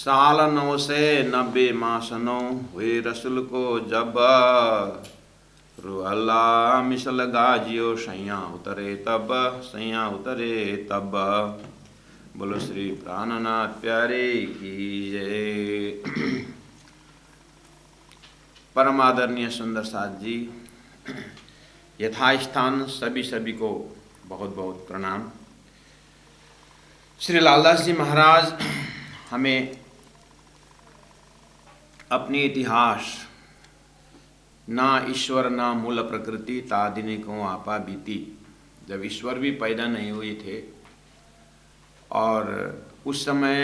साल 990 मासनो हुए रसुल को जब रुअल्ला मिसल गाजियो सैया उतरे तब। बोलो श्री प्राणनाथ प्यारे की जय। परम आदरणीय सुंदर साथ जी, यथास्थान सभी को बहुत बहुत प्रणाम। श्री लालदास जी महाराज हमें अपनी इतिहास ना ईश्वर ना मूल प्रकृति तादिनी को आपा बीती, जब ईश्वर भी पैदा नहीं हुए थे और उस समय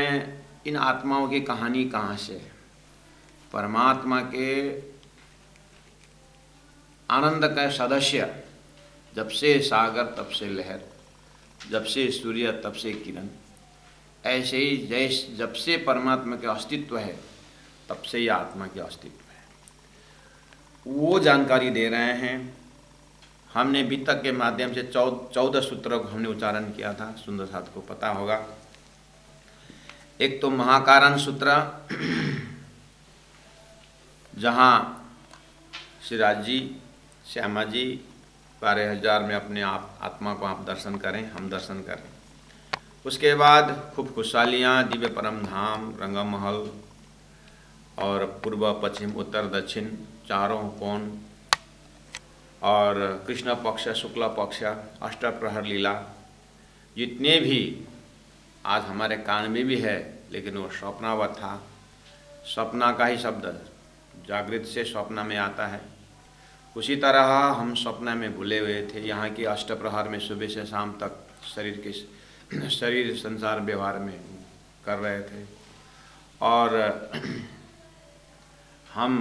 इन आत्माओं की कहानी कहाँ से, परमात्मा के आनंद का सदस्य, जब से सागर तब से लहर, जब से सूर्य तब से किरण, ऐसे ही जैसे जब से परमात्मा के अस्तित्व है तब से ही आत्मा के अस्तित्व है, वो जानकारी दे रहे हैं। हमने वितक के माध्यम से 14 सूत्रों को हमने उच्चारण किया था, सुंदर साथ को पता होगा। एक तो महाकारण सूत्र, जहाँ श्रीराज जी, श्यामा जी 12,000 में अपने आप आत्मा को आप दर्शन करें, हम दर्शन करें। उसके बाद खूब खुशहालियाँ, दिव्य परम धाम, रंगमहल और पूर्व पश्चिम उत्तर दक्षिण चारों कोण, और कृष्ण पक्ष शुक्ल पक्ष अष्टप्रहर लीला, जितने भी आज हमारे कान में भी है, लेकिन वो स्वप्नावत था। स्वप्ना का ही शब्द जागृत से स्वप्न में आता है। उसी तरह हम स्वप्न में भूले हुए थे। यहाँ की अष्टप्रहर में सुबह से शाम तक शरीर संसार व्यवहार में कर रहे थे, और हम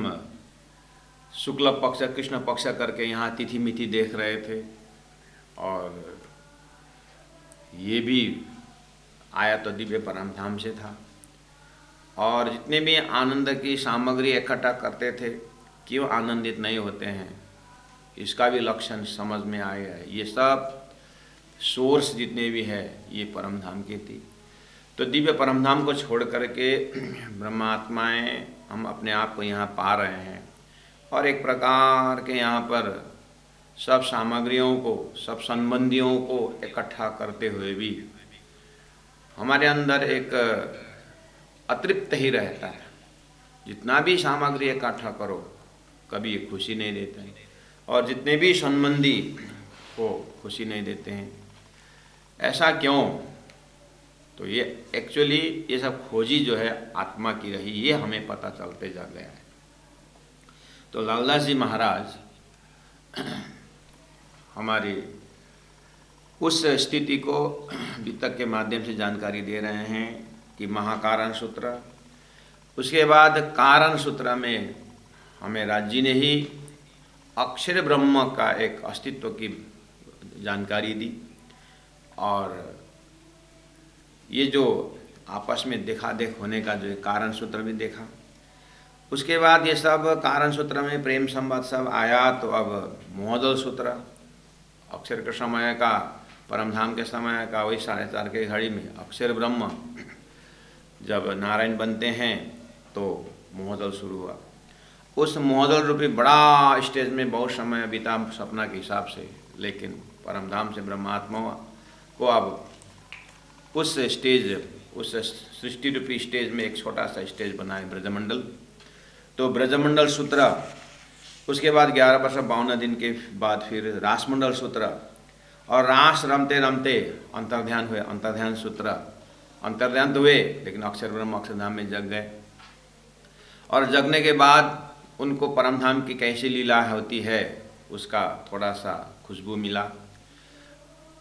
शुक्ल पक्ष कृष्ण पक्ष करके यहाँ तिथि मिथि देख रहे थे, और ये भी आया तो दिव्य परम धाम से था। और जितने भी आनंद की सामग्री इकट्ठा करते थे, क्यों आनंदित नहीं होते हैं, इसका भी लक्षण समझ में आया है। ये सब सोर्स जितने भी है ये परम धाम की थी। तो दिव्य परम धाम को छोड़ करके ब्रह्मात्माएं हम अपने आप को यहाँ पा रहे हैं, और एक प्रकार के यहाँ पर सब सामग्रियों को, सब संबंधियों को इकट्ठा करते हुए भी हमारे अंदर एक अतृप्त ही रहता है। जितना भी सामग्री इकट्ठा करो कभी खुशी नहीं देते हैं, और जितने भी संबंधी को खुशी नहीं देते हैं। ऐसा क्यों? तो ये एक्चुअली ये सब खोजी जो है आत्मा की रही, ये हमें पता चलते जा गया है। तो लालदास जी महाराज हमारी उस स्थिति को वितक के माध्यम से जानकारी दे रहे हैं कि महाकारण सूत्र, उसके बाद कारण सूत्र में हमें राज्य ने ही अक्षर ब्रह्म का एक अस्तित्व की जानकारी दी, और ये जो आपस में देखा देख होने का जो कारण सूत्र भी देखा। उसके बाद ये सब कारण सूत्र में प्रेम संवाद सब आया, तो अब मोहदल सूत्र, अक्षर के समय का, परमधाम के समय का, वही 4:30 के घड़ी में अक्षर ब्रह्म जब नारायण बनते हैं तो मोहदल शुरू हुआ। उस मोहदल रूपी बड़ा स्टेज में बहुत समय बीता सपना के हिसाब से, लेकिन परमधाम से ब्रह्मात्मा को अब उस स्टेज, उस सृष्टि रूपी स्टेज में एक छोटा सा स्टेज बनाए ब्रजमंडल। तो ब्रजमंडल सूत्र, उसके बाद 11 वर्ष 52 दिन के बाद फिर रासमंडल सूत्र, और रास रमते रमते अंतर्ध्यान हुए, अंतर्ध्यान सूत्र। अंतर्ध्यान तो हुए लेकिन अक्षर ब्रह्म अक्षरधाम में जग गए, और जगने के बाद उनको परमधाम की कैसी लीला होती है उसका थोड़ा सा खुशबू मिला।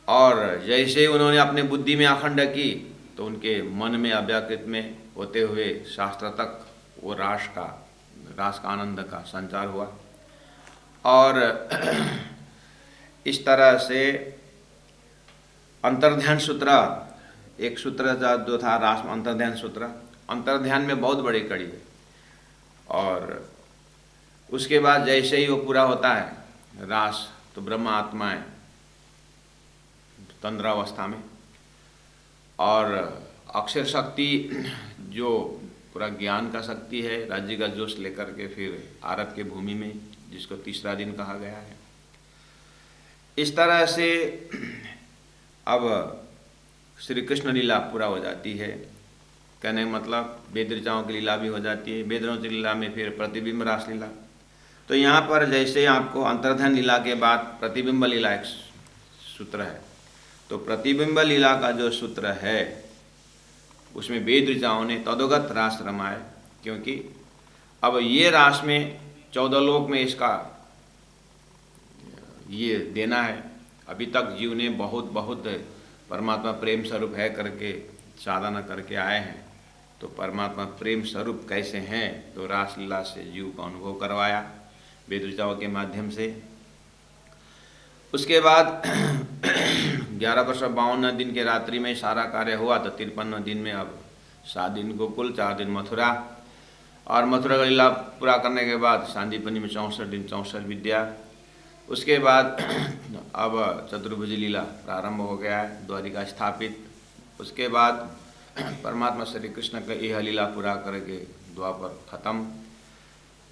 और जैसे उन्होंने अपने बुद्धि में अखंड की, तो उनके मन में अव्याकृत में होते हुए शास्त्र तक वो रास का आनंद का संचार हुआ। और इस तरह से अंतर्ध्यान सूत्र, एक सूत्र जो था रास अंतर्ध्यान सूत्र, अंतर्ध्यान में बहुत बड़ी कड़ी है। और उसके बाद जैसे ही वो पूरा होता है रास, तो ब्रह्म आत्माएं तंद्रावस्था में, और अक्षर शक्ति जो पूरा ज्ञान का शक्ति है, राज्य का जोश लेकर के फिर आरत के भूमि में, जिसको तीसरा दिन कहा गया है। इस तरह से अब श्री कृष्ण लीला पूरा हो जाती है। कहने का मतलब वेद ऋचाओं की लीला भी हो जाती है। वेद ऋचाओं की लीला में फिर प्रतिबिंब रास लीला। तो यहाँ पर जैसे आपको अंतर्धान लीला के बाद प्रतिबिंब लीला एक सूत्र है, तो प्रतिबिंब लीला का जो सूत्र है उसमें वेद ऋचाओं ने तदोगत रास रमाए, क्योंकि अब ये रास में 14 लोक में इसका ये देना है। अभी तक जीव ने बहुत बहुत परमात्मा प्रेम स्वरूप है करके साधना करके आए हैं, तो परमात्मा प्रेम स्वरूप कैसे हैं, तो रासलीला से जीव को अनुभव करवाया वेद ऋचाओं के माध्यम से। उसके बाद 11 वर्ष 52 दिन के रात्रि में सारा कार्य हुआ, तो 53 दिन में अब 7 दिन गोकुल, 4 दिन मथुरा, और मथुरा का लीला पूरा करने के बाद सांदीपनि में 64 दिन 64 विद्या। उसके बाद अब चतुर्भुज लीला प्रारंभ हो गया है, द्वारिका स्थापित। उसके बाद परमात्मा श्री कृष्ण का यह लीला पूरा करके द्वापर खत्म।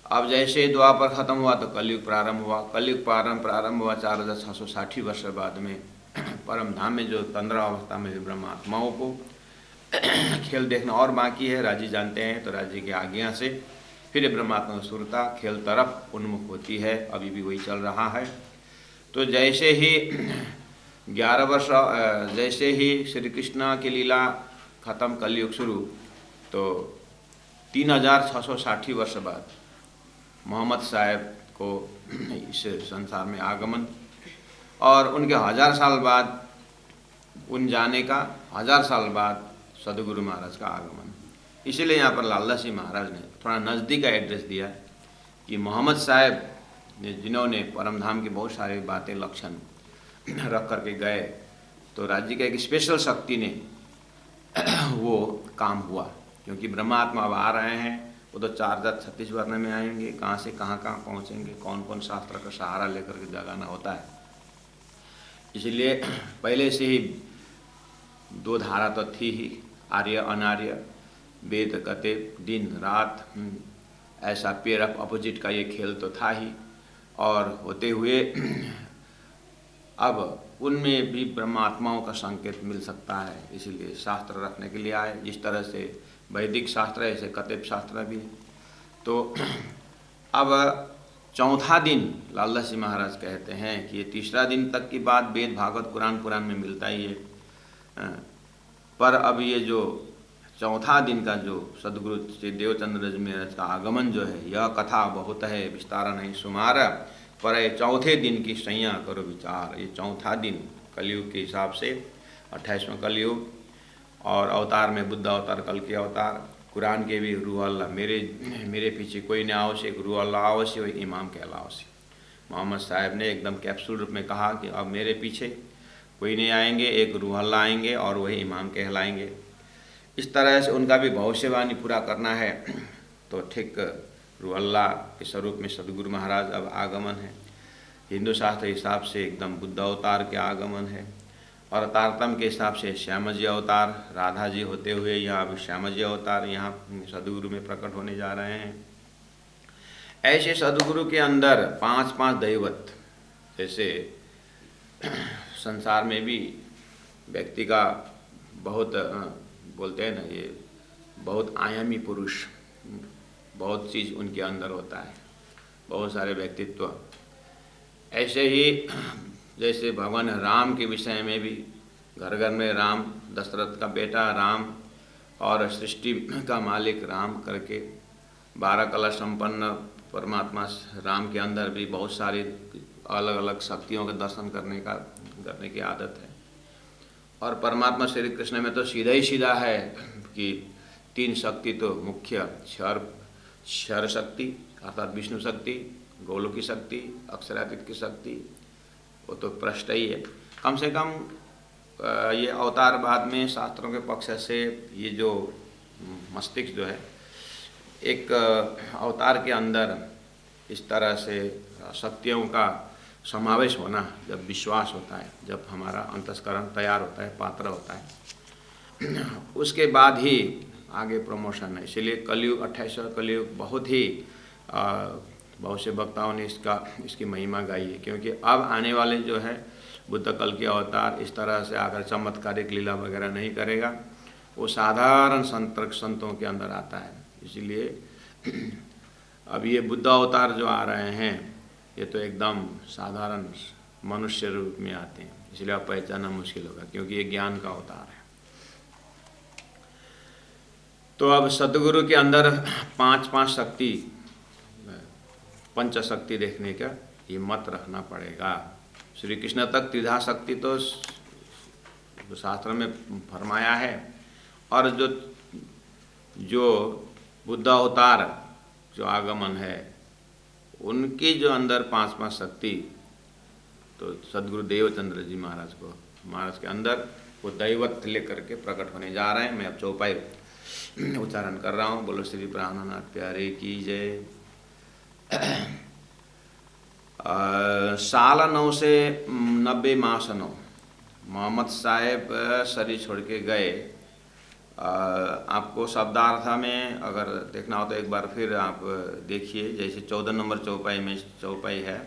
अब जैसे द्वापर खत्म हुआ तो कलयुग प्रारंभ हुआ। कलयुग प्रारंभ हुआ 4660 वर्ष बाद में। परम धाम में जो 15 अवस्था में ब्रह्मात्माओं को खेल देखना और बाकी है, राजी जानते हैं, तो राजी की आज्ञा से फिर ब्रह्मात्मा सुरता खेल तरफ उन्मुख होती है। अभी भी वही चल रहा है। तो जैसे ही 11 वर्ष जैसे ही श्री कृष्ण की लीला खत्म, कलयुग शुरू, तो 3660 वर्ष बाद मोहम्मद साहब को इस संसार में आगमन, और उनके 1000 साल बाद उन जाने का 1000 साल बाद सदगुरु महाराज का आगमन। इसीलिए यहाँ पर लालदास जी महाराज ने थोड़ा नज़दीक का एड्रेस दिया कि मोहम्मद साहब ने जिन्होंने परमधाम की बहुत सारी बातें लक्षण रख करके गए, तो राज्य का एक स्पेशल शक्ति ने वो काम हुआ, क्योंकि ब्रह्मात्मा अब आ रहे हैं। वो तो 4036 वर्ण में आएंगे, कहाँ से कहाँ पहुँचेंगे, कौन कौन शास्त्र का सहारा लेकर के जगाना होता है। इसलिए पहले से ही 2 धारा तो थी ही, आर्य अनार्य, वेद कहते दिन रात, ऐसा पेयर ऑफ अपोजिट का ये खेल तो था ही। और होते हुए अब उनमें भी ब्रह्मात्माओं का संकेत मिल सकता है, इसीलिए शास्त्र रखने के लिए आए। जिस तरह से वैदिक शास्त्र है, ऐसे कतेब शास्त्र भी है। तो अब 4था दिन लालदास जी महाराज कहते हैं कि ये 3रा दिन तक की बात वेद भागवत कुरान में मिलता ही है, पर अब ये जो 4था दिन का जो सदगुरु श्री देवचंद्र जी महाराज का आगमन जो है, यह कथा बहुत है विस्तार नहीं सुमार, पर 4थे दिन की सैया करो विचार। ये 4था दिन कलयुग के हिसाब से 28वां कलयुग, और अवतार में बुद्ध अवतार, कल के अवतार। कुरान के भी रूह अल्लाह मेरे पीछे कोई न आवश्य, एक रूह अल्लाह आवश्य, वही इमाम कहलाओ से। मोहम्मद साहब ने एकदम कैप्सूल रूप में कहा कि अब मेरे पीछे कोई नहीं आएंगे, एक रूह अल्लाह आएंगे और वही इमाम कहलाएंगे। इस तरह से उनका भी भविष्यवाणी पूरा करना है। तो ठीक रूह अल्लाह के स्वरूप में सदगुरु महाराज अब आगमन है। हिंदू शास्त्र हिसाब से एकदम बुद्ध अवतार के आगमन है, और तारतम के हिसाब से श्याम जी अवतार, राधा जी होते हुए यहाँ अभी श्याम जी अवतार यहाँ सदगुरु में प्रकट होने जा रहे हैं। ऐसे सदगुरु के अंदर 5-5 दैवत, जैसे संसार में भी व्यक्ति का बहुत बोलते हैं ना, ये बहुत आयामी पुरुष, बहुत चीज़ उनके अंदर होता है, बहुत सारे व्यक्तित्व। ऐसे ही जैसे भगवान राम के विषय में भी घर घर में राम, दशरथ का बेटा राम, और सृष्टि का मालिक राम करके 12 कला संपन्न परमात्मा राम के अंदर भी बहुत सारी अलग अलग शक्तियों के दर्शन करने की आदत है। और परमात्मा श्री कृष्ण में तो सीधा ही सीधा है कि 3 शक्ति तो मुख्य, क्षर शक्ति अर्थात विष्णु शक्ति, गोलोकी शक्ति, अक्षरातीत की शक्ति, वो तो प्रश्न ही है। कम से कम ये अवतार बाद में शास्त्रों के पक्ष से ये जो मस्तिष्क जो है, एक अवतार के अंदर इस तरह से शक्तियों का समावेश होना, जब विश्वास होता है, जब हमारा अंतस्करण तैयार होता है, पात्र होता है, उसके बाद ही आगे प्रमोशन है। इसलिए कलयुग 28वां कलयुग बहुत से वक्ताओं ने इसकी महिमा गाई है, क्योंकि अब आने वाले जो है बुद्ध कल के अवतार इस तरह से आकर चमत्कारिक लीला वगैरह नहीं करेगा, वो साधारण संतों के अंदर आता है। इसलिए अब ये बुद्ध अवतार जो आ रहे हैं ये तो एकदम साधारण मनुष्य रूप में आते हैं, इसलिए आप पहचानना मुश्किल होगा, क्योंकि ये ज्ञान का अवतार है। तो अब सद्गुरु के अंदर पांच शक्ति, पंच शक्ति देखने का ये मत रखना पड़ेगा। श्री कृष्ण तक त्रिधा शक्ति तो शास्त्र में फरमाया है, और जो बुद्ध अवतार जो आगमन है उनकी जो अंदर पांच शक्ति, तो सद्गुरु देवचंद्र जी महाराज के अंदर वो दैवत लेकर के प्रकट होने जा रहे हैं। मैं अब चौपाई उच्चारण कर रहा हूँ। बोलो श्री प्राणनाथ प्यारे की जय। साल 9 से 90 मास 9 मोहम्मद साहेब शरीर छोड़ के गए। आपको शब्दार्थ में अगर देखना हो तो एक बार फिर आप देखिए, जैसे 14 नंबर चौपाई में चौपाई है,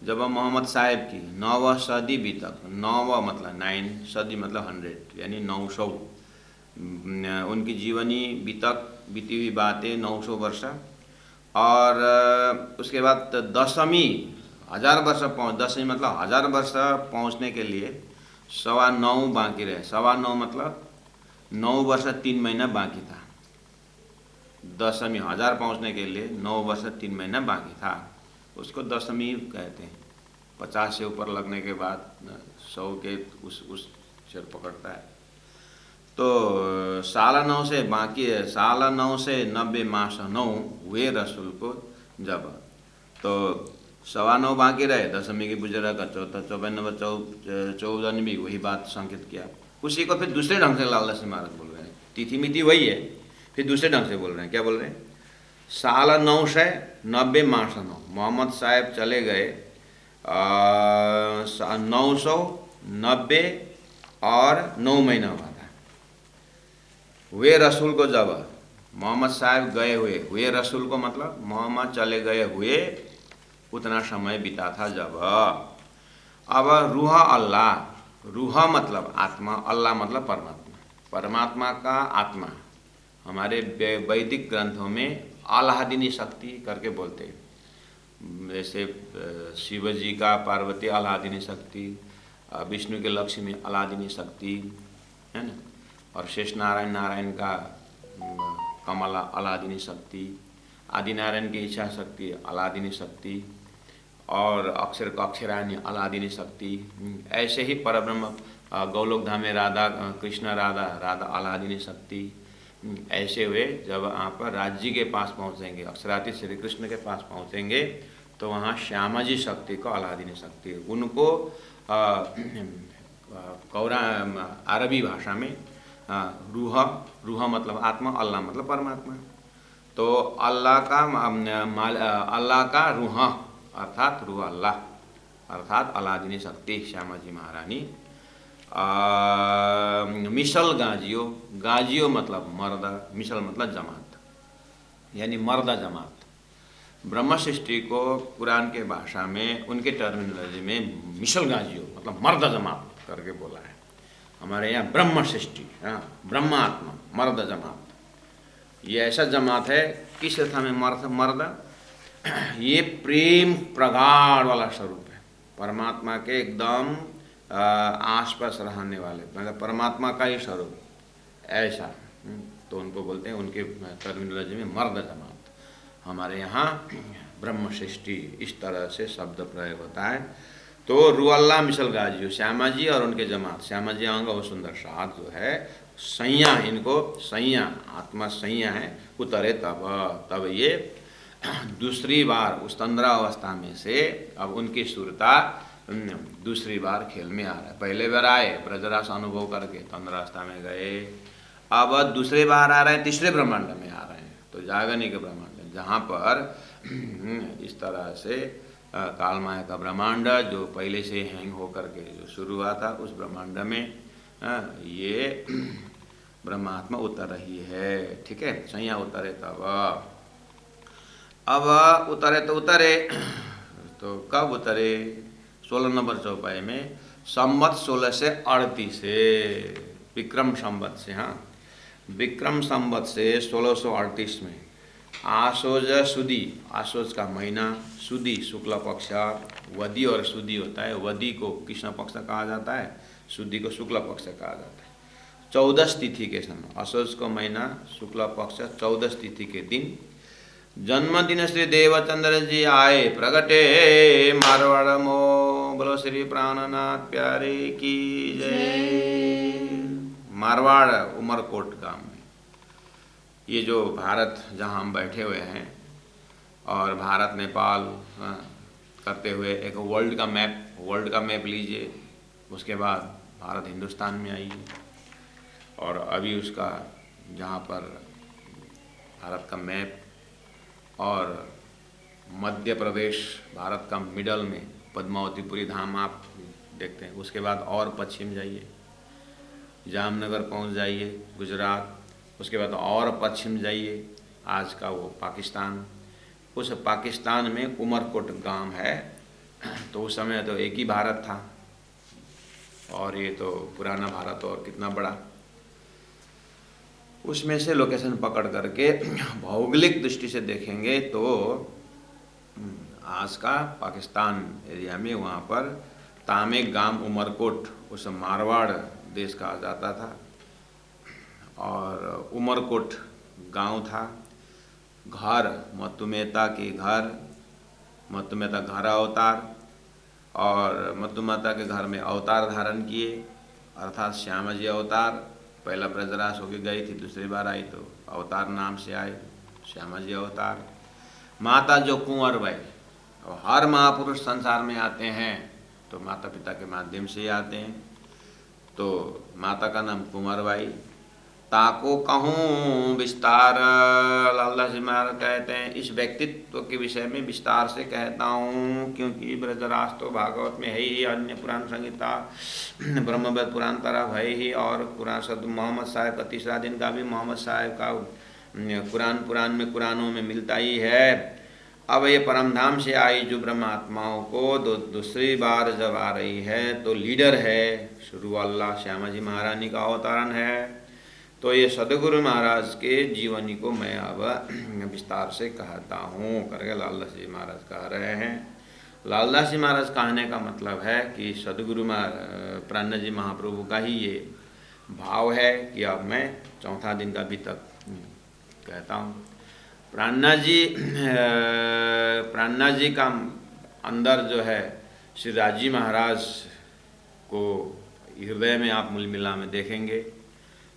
जब मोहम्मद साहेब की 9वीं सदी बीतक, 9वां मतलब 9, सदी मतलब 100 यानी 900, उनकी जीवनी बीती हुई बातें 900 वर्ष, और उसके बाद 10वीं 1000 वर्ष 10वीं मतलब 1000 वर्ष पहुँचने के लिए 9.25 बाकी रहे। 9.25 मतलब 9 वर्ष 3 महीना बाकी था। 10वीं 1000 पहुँचने के लिए 9 वर्ष 3 महीना बाकी था, उसको 10वीं कहते हैं। 50 से ऊपर लगने के बाद 100 के उस सिर पकड़ता है। तो साल 9 से बाकी है, साल 9 से 90 मास 9 हुए रसूल को जब, तो 9.25 बाकी रहे। 10वीं की बुजरा का 14 नंबर 14 भी वही बात संकेत किया। उसी को फिर दूसरे ढंग से लालदास महाराज बोल रहे हैं, तिथि मिति वही है, फिर दूसरे ढंग से बोल रहे हैं। क्या बोल रहे हैं? साल 9 से 90 मास 9 मोहम्मद साहेब चले गए 990 और 9 महीना हुआ था। वे रसूल को जब मोहम्मद साहब गए हुए रसूल को मतलब मोहम्मद चले गए हुए उतना समय बीता था जब। अब रूह अल्लाह, रूह मतलब आत्मा, अल्लाह मतलब परमात्मा, परमात्मा का आत्मा हमारे वैदिक ग्रंथों में आह्लादिनी शक्ति करके बोलते हैं। जैसे शिव जी का पार्वती आह्लादिनी शक्ति, विष्णु के लक्ष्मी आह्लादिनी शक्ति है ना, और शेष नारायण का कमला आह्लादिनी शक्ति, आदि नारायण की इच्छा शक्ति आह्लादिनी शक्ति, और अक्षर का अक्षरायणी आह्लादिनी शक्ति। ऐसे ही परब्रह्म गौलोक धाम में राधा कृष्ण राधा आह्लादिनी शक्ति। ऐसे हुए जब आप राज्य के पास पहुँचेंगे, अक्षरातीत श्री कृष्ण के पास पहुँचेंगे, तो वहाँ श्यामा जी शक्ति को आह्लादिनी शक्ति, उनको अरबी भाषा में रूह मतलब आत्मा, अल्लाह मतलब परमात्मा। तो अल्लाह का रूह अर्थात रूह अल्लाह अर्थात आह्लादिनी शक्ति श्यामा जी महारानी। मिसल गाजियो मतलब मर्द, मिसल मतलब जमात यानी मर्द जमात। ब्रह्म सृष्टि को कुरान के भाषा में उनके टर्मिनोलॉजी में मिसल गाजियो मतलब मर्द जमात करके बोला है। हमारे यहाँ ब्रह्म सृष्टि, ब्रह्म आत्मा, मर्द जमात, ये ऐसा जमात है। किस अर्थ में मर्द? ये प्रेम प्रगाढ़ वाला स्वरूप है, परमात्मा के एकदम आसपास रहने वाले, मतलब परमात्मा का ही स्वरूप ऐसा, तो उनको बोलते हैं उनके टर्मिनोलॉजी में मर्द जमात। हमारे यहाँ ब्रह्म सृष्टि इस तरह से शब्द प्रयोग होता है। तो रुअल्ला मिसल गाजियो श्यामा जी और उनके जमात, श्यामा जी आऊँगा वो सुंदर साथ जो है सैया, इनको सैया आत्मा सैया है, उतरे तब ये दूसरी बार उस तंद्रावस्था में से अब उनकी सुरता दूसरी बार खेल में आ रहा है। पहले बार आए ब्रजरास अनुभव करके तंद्रावस्था में गए, अब दूसरी बार आ रहे हैं, तीसरे ब्रह्मांड में आ रहे हैं, तो जागनिक ब्रह्मांड, जहाँ पर इस तरह से काल माया का ब्रह्मांड जो पहले से हैंग होकर के जो शुरू हुआ था, उस ब्रह्मांड में ये ब्रह्मात्मा उतर रही है। ठीक है, सैया उतरे तब। अब उतरे तो उतरे, तो कब उतरे? 16 नंबर चौपाई में संवत 1638 से, विक्रम संवत से, हाँ विक्रम संवत से 1638 में आशोज सुदी, आशोज का महीना, सुदी शुक्ल पक्ष, वदी और सुदी होता है। वदी को कृष्ण पक्ष कहा जाता है, सुदी को शुक्ल पक्ष कहा जाता है। 14 तिथि के समय, आशोज को महीना, शुक्ल पक्ष 14 तिथि के दिन जन्मदिन श्री देवचंद्र जी आए प्रगटे, मारवाड़ मो बोलो श्री प्राणनाथ प्यारे की जय। मारवाड़ उमरकोट गांव में, ये जो भारत जहां हम बैठे हुए हैं और भारत नेपाल करते हुए एक वर्ल्ड का मैप लीजिए, उसके बाद भारत हिंदुस्तान में आइए और अभी उसका जहाँ पर भारत का मैप और मध्य प्रदेश भारत का मिडल में पद्मावतीपुरी धाम आप देखते हैं। उसके बाद और पश्चिम जाइए, जामनगर पहुंच जाइए गुजरात, उसके बाद और पश्चिम जाइए आज का वो पाकिस्तान। उस पाकिस्तान में उमरकोट गांव है। तो उस समय तो एक ही भारत था और ये तो पुराना भारत और कितना बड़ा। उसमें से लोकेशन पकड़ करके भौगोलिक दृष्टि से देखेंगे तो आज का पाकिस्तान एरिया में वहाँ पर तामेक गांव उमरकोट उस मारवाड़ देश कहा जाता था और उमरकोट गांव था। घर मत्तु मेहता के घर, मत्तु मेहता घर अवतार, और मत्तु मेहता के घर में अवतार धारण किए, अर्थात श्यामा जी अवतार। पहला ब्रजराज होके गई थी, दूसरी बार आई तो अवतार नाम से आए, श्यामा जी अवतार। माता जो कुंवरबाई, और हर महापुरुष संसार में आते हैं तो माता पिता के माध्यम से ही आते हैं। तो माता का नाम कुंवरबाई। ताको कहूँ विस्तार, लालदास जी महाराज कहते हैं इस व्यक्तित्व के विषय में विस्तार से कहता हूँ, क्योंकि ब्रजराज तो भागवत में है ही, अन्य पुराण संहिता ब्रह्मवेद पुराण तरफ है ही, और कुरान सद मोहम्मद साहब का तीसरा दिन का भी मोहम्मद साहब का पुराण में कुरानों में मिलता ही है। अब ये परमधाम से आई जो ब्रह्मात्माओं को दूसरी बार जब आ रही है तो लीडर है, शुरू अल्लाह श्यामा जी महारानी का अवतारण है। तो ये सदगुरु महाराज के जीवनी को मैं अब विस्तार से कहता हूँ करके लालदास जी महाराज कह रहे हैं। लालदास जी महाराज कहने का मतलब है कि सदगुरु प्राण जी महाप्रभु का ही ये भाव है कि अब मैं चौथा दिन का भी तक कहता हूँ। प्राणा जी का अंदर जो है श्री राजी महाराज को हृदय में आप मूल मिला में देखेंगे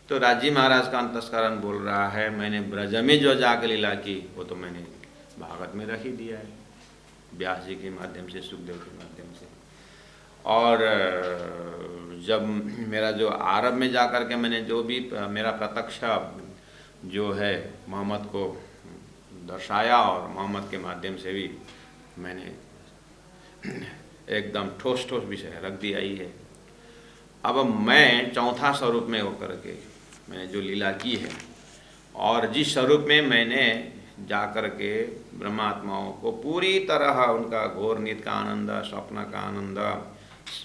तो राजी महाराज का अंतस्करण बोल रहा है, मैंने ब्रज में जो जाकर लीला की वो तो मैंने भागवत में रख ही दिया है, व्यास जी के माध्यम से, सुखदेव के माध्यम से। और जब मेरा जो आरब में जा कर के मैंने जो भी मेरा प्रत्यक्ष जो है मोहम्मद को दर्शाया और मोहम्मद के माध्यम से भी मैंने एकदम ठोस ठोस विषय रख दिया ही है। अब मैं चौथा स्वरूप में होकर के मैंने जो लीला की है और जिस स्वरूप में मैंने जाकर के ब्रह्मात्माओं को पूरी तरह उनका घोर नीत का आनंद, स्वप्न का आनंद,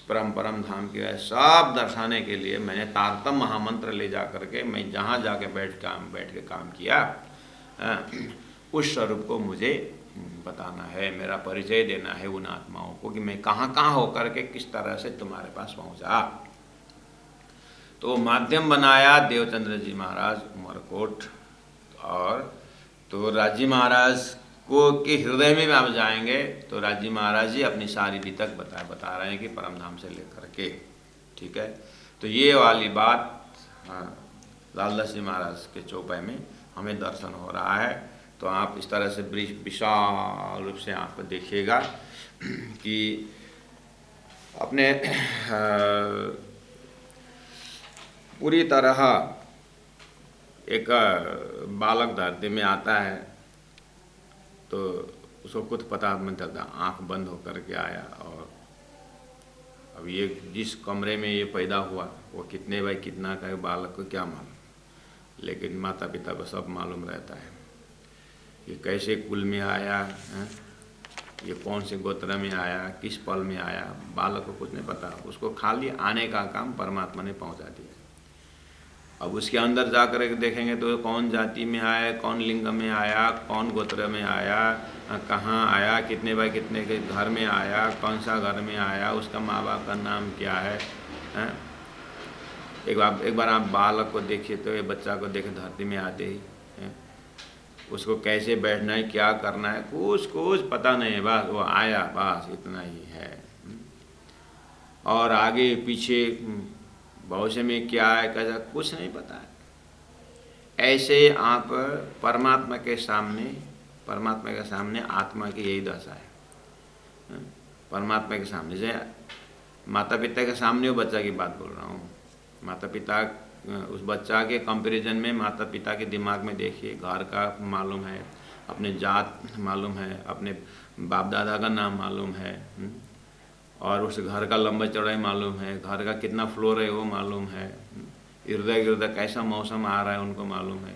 परम धाम के सब दर्शाने के लिए मैंने तारतम महामंत्र ले जा करके मैं जहाँ जाके बैठ के काम किया, उस स्वरूप को मुझे बताना है, मेरा परिचय देना है उन आत्माओं को कि मैं कहाँ कहाँ होकर के किस तरह से तुम्हारे पास पहुँचा। तो माध्यम बनाया देवचंद्र जी महाराज उमरकोट। और तो राजी महाराज को के हृदय में आप जाएंगे तो राजी महाराज जी अपनी सारी वितक बता रहे हैं कि परमधाम से लेकर के, ठीक है। तो ये वाली बात लालदास जी महाराज के चौपाई में हमें दर्शन हो रहा है। तो आप इस तरह से विशाल रूप से आप देखिएगा कि अपने पूरी तरह एक बालक धरती में आता है तो उसको कुछ पता नहीं चलता, आँख बंद होकर के आया और अब ये जिस कमरे में ये पैदा हुआ वो कितने बाई कितना का बालक को क्या मालूम। लेकिन माता पिता को सब मालूम रहता है, ये कैसे कुल में आया है, ये कौन से गोत्र में आया, किस पल में आया, बालक को कुछ नहीं पता। उसको खाली आने का काम परमात्मा ने पहुंचा दिया। अब उसके अंदर जाकर के देखेंगे तो कौन जाति में आया, कौन लिंग में आया, कौन गोत्र में आया, कहाँ आया, कितने बाय कितने के घर में आया, कौन सा घर में आया, उसका माँ बाप का नाम क्या है, हैं? एक बार आप बालक को देखिए तो ये बच्चा को देखे धरती में आते ही हैं? उसको कैसे बैठना है, क्या करना है, कुछ पता नहीं है, बस वो आया, बस इतना ही है। और आगे पीछे भविष्य में क्या है कैसा कुछ नहीं पता है। ऐसे आप परमात्मा के सामने आत्मा की यही दशा है। परमात्मा के सामने, जैसे माता पिता के सामने वो बच्चा की बात बोल रहा हूँ, माता पिता उस बच्चा के कंपैरिजन में माता पिता के दिमाग में देखिए, घर का मालूम है, अपने जात मालूम है, अपने बाप दादा का नाम मालूम है, और उस घर का लंबा चौड़ाई मालूम है, घर का कितना फ्लोर है वो मालूम है, इर्द गिर्द कैसा मौसम आ रहा है उनको मालूम है।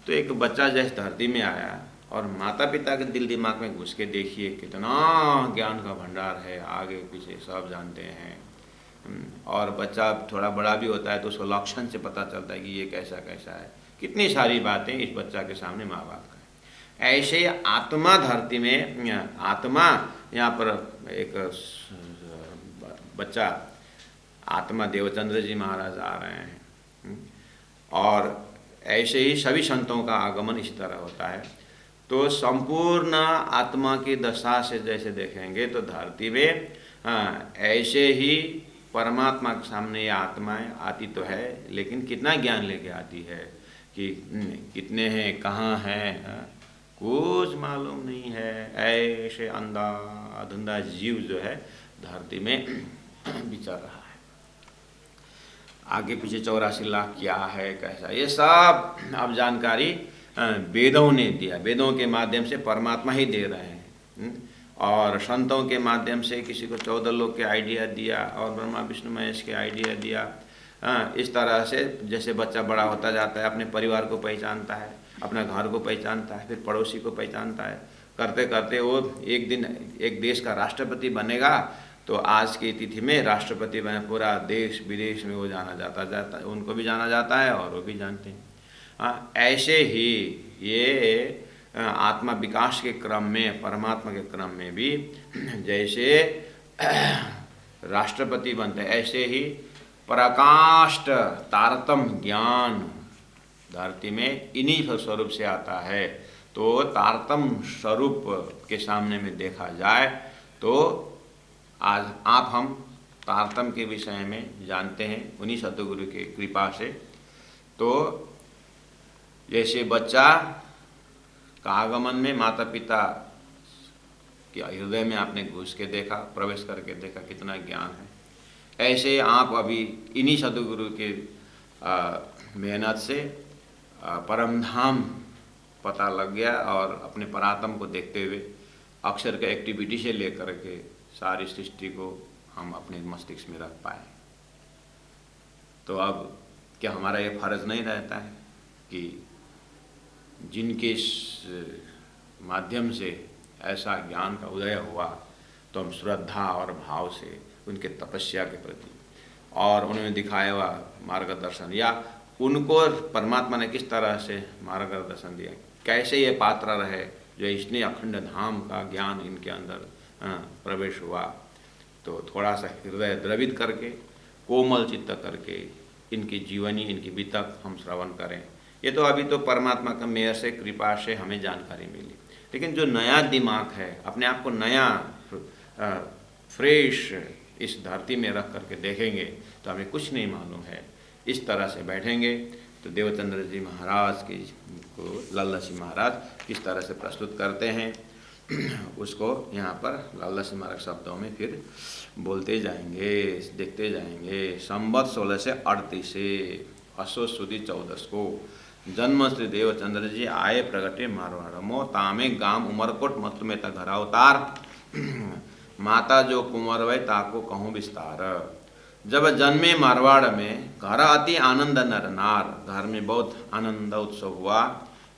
तो एक बच्चा जैसे धरती में आया और माता पिता के दिल दिमाग में घुस के देखिए कितना ज्ञान का भंडार है, आगे पीछे सब जानते हैं। और बच्चा थोड़ा बड़ा भी होता है तो उसको लक्षण से पता चलता है कि ये कैसा कैसा है, कितनी सारी बातें इस बच्चा के सामने माँ बाप का है। ऐसे आत्मा धरती में, आत्मा यहाँ पर एक बच्चा आत्मा देवचंद्र जी महाराज आ रहे हैं, और ऐसे ही सभी संतों का आगमन इस तरह होता है। तो संपूर्ण आत्मा की दशा से जैसे देखेंगे तो धरती में ऐसे ही परमात्मा के सामने ये आत्माएं आती तो है, लेकिन कितना ज्ञान लेके आती है कि कितने हैं, कहाँ हैं, कुछ मालूम नहीं है। ऐसे अंधा अधुंधा जीव जो है धरती में विचर रहा है। आगे पीछे 84 लाख क्या है कैसा, ये सब अब जानकारी वेदों ने दिया, वेदों के माध्यम से परमात्मा ही दे रहे हैं, और संतों के माध्यम से किसी को 14 लोक के आइडिया दिया और ब्रह्मा विष्णु महेश के आइडिया दिया। इस तरह से जैसे बच्चा बड़ा होता जाता है, अपने परिवार को पहचानता है, अपना घर को पहचानता है, फिर पड़ोसी को पहचानता है, करते करते वो एक दिन एक देश का राष्ट्रपति बनेगा। तो आज की तिथि में राष्ट्रपति बने, पूरा देश विदेश में वो जाना जाता है, उनको भी जाना जाता है और वो भी जानते हैं। ऐसे ही ये आत्मा विकास के क्रम में, परमात्मा के क्रम में भी जैसे राष्ट्रपति बनते हैं, ऐसे ही पराकाष्ठ तारतम ज्ञान धरती में इन्हीं स्वरूप से आता है। तो तारतम स्वरूप के सामने में देखा जाए तो आज हम तारतम के विषय में जानते हैं उन्हीं सतगुरु की कृपा से। तो जैसे बच्चा का आगमन में माता पिता के हृदय में आपने घुस के देखा, प्रवेश करके देखा कितना ज्ञान है, ऐसे आप अभी इन्हीं सतगुरु के मेहनत से परमधाम पता लग गया, और अपने परात्म को देखते हुए अक्षर के एक्टिविटी से लेकर के सारी सृष्टि को हम अपने मस्तिष्क में रख पाए। तो अब क्या हमारा ये फर्ज नहीं रहता है कि जिनके माध्यम से ऐसा ज्ञान का उदय हुआ तो हम श्रद्धा और भाव से उनके तपस्या के प्रति और उन्होंने दिखाया हुआ मार्गदर्शन, या उनको परमात्मा ने किस तरह से मार्गदर्शन दिया, कैसे ये पात्र रहे जो इसने अखंड धाम का ज्ञान इनके अंदर प्रवेश हुआ, तो थोड़ा सा हृदय द्रवित करके कोमल चित्त करके इनकी जीवनी, इनकी वितक हम श्रवण करें। ये तो अभी तो परमात्मा का मेहर से, कृपा से हमें जानकारी मिली, लेकिन जो नया दिमाग है, अपने आप को नया फ्रेश इस धरती में रख करके देखेंगे तो हमें कुछ नहीं मालूम है। इस तरह से बैठेंगे तो देवचंद्र जी महाराज की को लाला सिंह महाराज किस तरह से प्रस्तुत करते हैं उसको यहाँ पर लाला सिंह महाराज शब्दों में फिर बोलते जाएंगे, देखते जाएंगे। संवत 1638 से असो सुदी 14 को जन्म श्री देवचंद्र जी आए प्रगटे मारवाड़मो तामे गाम उमरकोट मत में घर अवतार माता जो कुंवर वै ताको कहूँ विस्तार। जब जन्मे मारवाड़ में, घर अति आनंद नर नार, घर में बहुत आनंद उत्सव हुआ।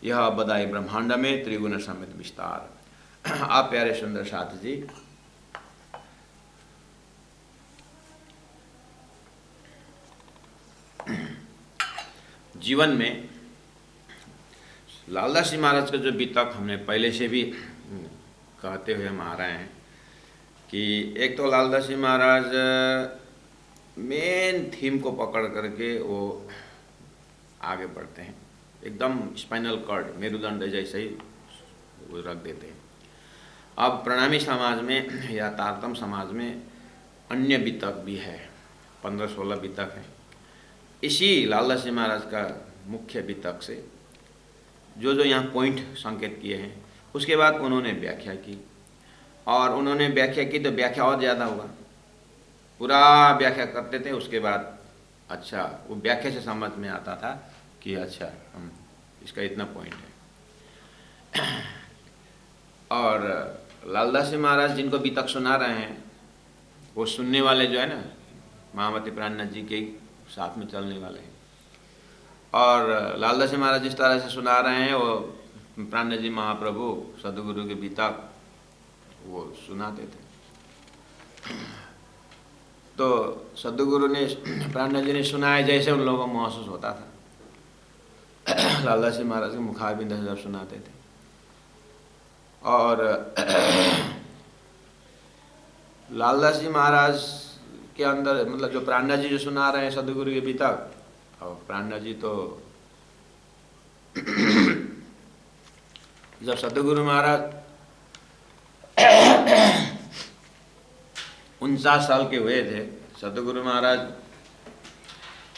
यह बधाई ब्रह्मांड में त्रिगुण समेत विस्तार। आप प्यारे सुंदर साथ जी, जीवन में लालदास जी महाराज का जो बीतक हमने पहले से भी कहते हुए हम आ रहे हैं कि एक तो लालदास जी महाराज मेन थीम को पकड़ करके वो आगे बढ़ते हैं, एकदम स्पाइनल कॉर्ड, मेरुदंड जैसे ही वो रख देते हैं। अब प्रणामी समाज में या तारतम समाज में अन्य बीतक भी है, 15-16 बीतक हैं। इसी लालदास जी महाराज का मुख्य बीतक से जो जो यहाँ पॉइंट संकेत किए हैं, उसके बाद उन्होंने व्याख्या की, और उन्होंने व्याख्या की तो व्याख्या और ज़्यादा हुआ, पूरा व्याख्या करते थे। उसके बाद अच्छा वो व्याख्या से समझ में आता था कि अच्छा हम इसका इतना पॉइंट है। और लालदास जी महाराज जिनको बीतक सुना रहे हैं, वो सुनने वाले जो है ना, महामती प्राणनाथ जी के साथ में चलने वाले हैं। और लालदास जी महाराज जिस तरह से सुना रहे हैं, वो प्राणनाथ जी महाप्रभु सदगुरु के बीतक वो सुनाते थे। तो सदगुरु ने, प्राणनाथ जी ने सुनाया जैसे उन लोगों को महसूस होता था। लालदास जी महाराज के मुखारबिंद से जब सुनाते थे। और लालदास जी महाराज के अंदर, मतलब जो प्राणनाथ जी जो सुना रहे हैं सदगुरु के बीतक, और प्राणनाथ जी तो जब सदगुरु महाराज 49 साल के हुए थे, सदगुरु महाराज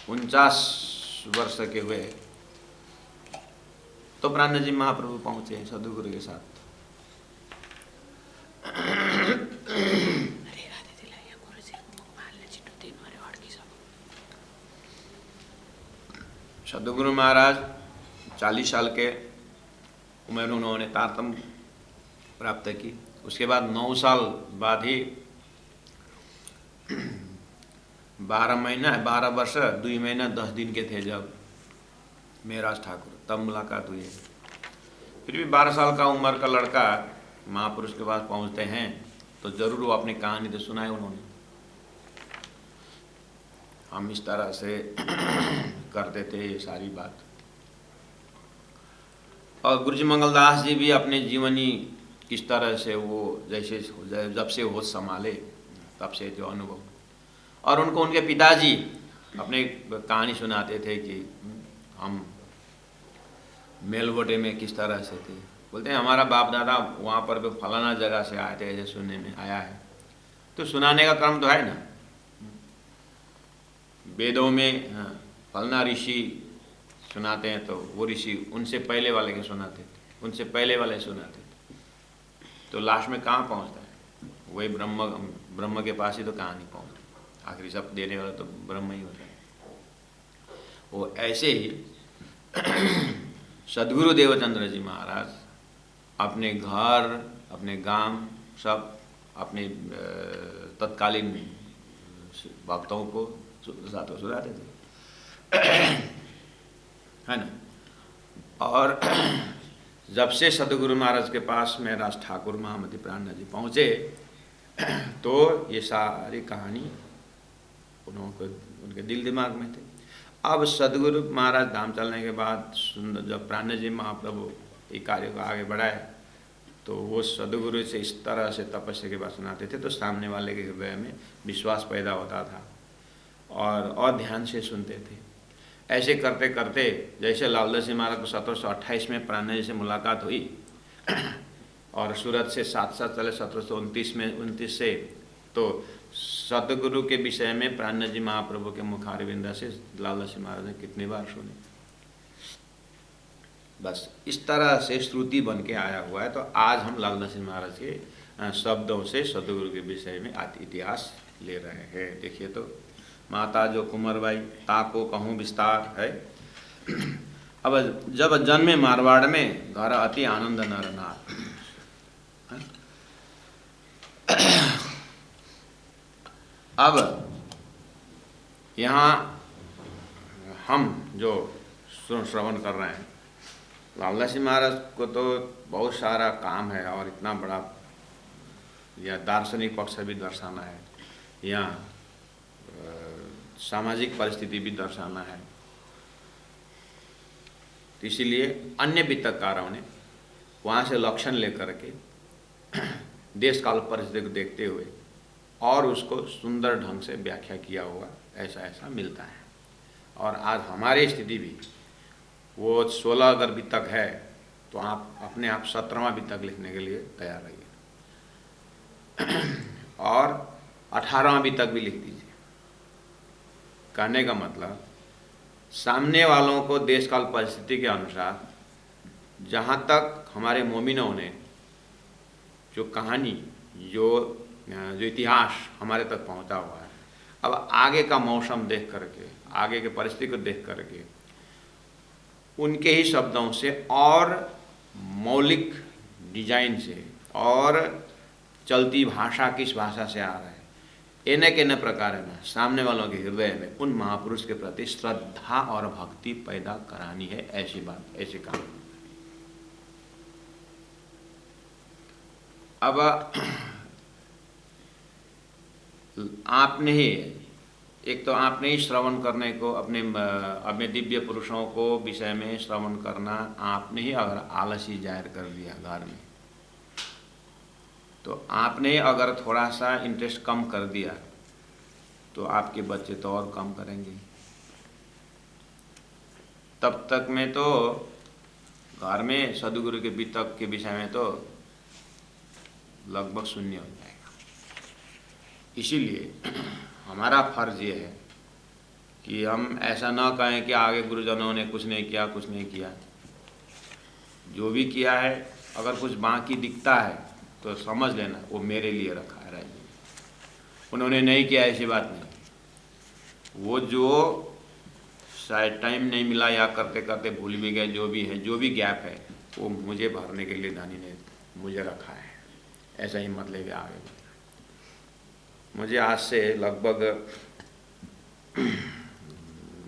49 वर्ष के हुए, तो प्राणनाथ जी महाप्रभु पहुंचे सदगुरु के साथ। सदगुरु महाराज 40 साल के उम्र में उन्होंने तारतम प्राप्त की। उसके बाद 9 साल बाद ही 12 वर्ष 2 महीना 10 दिन के थे जब मेहराज ठाकुर, तब मुलाकात हुई। फिर भी 12 साल का उम्र का लड़का महापुरुष के पास पहुंचते हैं तो जरूर वो अपनी कहानी तो सुनाए उन्होंने। हम इस तरह से करते थे ये सारी बात। और गुरुजी मंगलदास जी भी अपने जीवनी किस तरह से वो जैसे जब से होश संभाले तब से जो अनुभव, और उनको उनके पिताजी अपने कहानी सुनाते थे कि हम मेलवोटे में किस तरह से थे। बोलते हैं हमारा बाप दादा वहाँ पर भी फलाना जगह से आए थे, ऐसे सुनने में आया है। तो सुनाने का क्रम तो है ना, वेदों में फलना ऋषि सुनाते हैं तो वो ऋषि उनसे पहले वाले के सुनाते थे, उनसे पहले वाले सुनाते थे, तो लास्ट में कहाँ पहुँचता है? वही ब्रह्म के पास ही तो कहानी पहुँचती, आखिरी सब देने वाला तो ब्रह्म ही होता है। वो ऐसे ही सदगुरु देवचंद्र जी महाराज अपने घर, अपने गांव, सब अपने तत्कालीन भक्तों को साथों सुनाते थे, है ना। और जब से सदगुरु महाराज के पास मेहराज ठाकुर महामती प्राणनाथ जी पहुँचे तो ये सारी कहानी उनके दिल दिमाग में थे। अब सदगुरु महाराज धाम चलने के बाद जब प्राणनाथ जी महाप्रभु ये कार्य को आगे बढ़ाए तो वो सदगुरु से इस तरह से तपस्या के बाद सुनाते थे तो सामने वाले के हृदय में विश्वास पैदा होता था और ध्यान से सुनते थे। ऐसे करते करते जैसे लालदास जी महाराज को 1728 में प्राणनाथ जी से मुलाकात हुई और सूरत से साथ चले 1729 से, तो सदगुरु के विषय में प्राणनाथ जी महाप्रभु के मुखारविंद से लालदास जी महाराज ने कितनी बार सुने। बस इस तरह से श्रुति बन के आया हुआ है। तो आज हम लालदास जी महाराज के शब्दों से सदगुरु के विषय में इतिहास ले रहे हैं। देखिए तो माता जो कुंवरबाई ताको कहूँ विस्तार है। अब जब जन्मे मारवाड़ में घर अति आनंद नर नार। अब यहाँ हम जो श्रवण कर रहे हैं, लालदास जी महाराज को तो बहुत सारा काम है और इतना बड़ा या दार्शनिक पक्ष भी दर्शाना है, या सामाजिक परिस्थिति भी दर्शाना है। तो इसीलिए अन्य वित्तकारों ने वहाँ से लक्षण लेकर के देश काल परिस्थिति को देखते हुए और उसको सुंदर ढंग से व्याख्या किया होगा, ऐसा ऐसा मिलता है। और आज हमारी स्थिति भी वो 16 अगर वित्तक है तो आप अपने आप 17वां वित्तक लिखने के लिए तैयार रहिए और 18वां वित्तक भी लिख दीजिए। कहने का मतलब सामने वालों को देश काल परिस्थिति के अनुसार जहाँ तक हमारे मोमिनों ने जो कहानी जो इतिहास हमारे तक पहुँचा हुआ है, अब आगे का मौसम देख करके, आगे के परिस्थिति को देख करके उनके ही शब्दों से और मौलिक डिजाइन से और चलती भाषा किस भाषा से आ रहा है, इन्हें के न प्रकार में सामने वालों के हृदय में उन महापुरुष के प्रति श्रद्धा और भक्ति पैदा करानी है। ऐसी बात, ऐसे काम। अब आपने ही एक तो आपने ही श्रवण करने को अपने दिव्य पुरुषों को विषय में श्रवण करना आपने ही अगर आलसी जाहिर कर दिया घर में, तो आपने अगर थोड़ा सा इंटरेस्ट कम कर दिया तो आपके बच्चे तो और कम करेंगे। तब तक में तो घर में सदगुरु के वित्तक के विषय में तो लगभग शून्य हो जाएगा। इसीलिए हमारा फर्ज ये है कि हम ऐसा ना कहें कि आगे गुरुजनों ने कुछ नहीं किया, कुछ नहीं किया। जो भी किया है अगर कुछ बाकी दिखता है तो समझ लेना वो मेरे लिए रखा है। उन्होंने नहीं किया ऐसी बात नहीं। वो जो शायद टाइम नहीं मिला या करते करते भूल भी गए, जो भी है, जो भी गैप है वो मुझे भरने के लिए दानी ने मुझे रखा है। ऐसा ही मत लेके आगे। मुझे आज से लगभग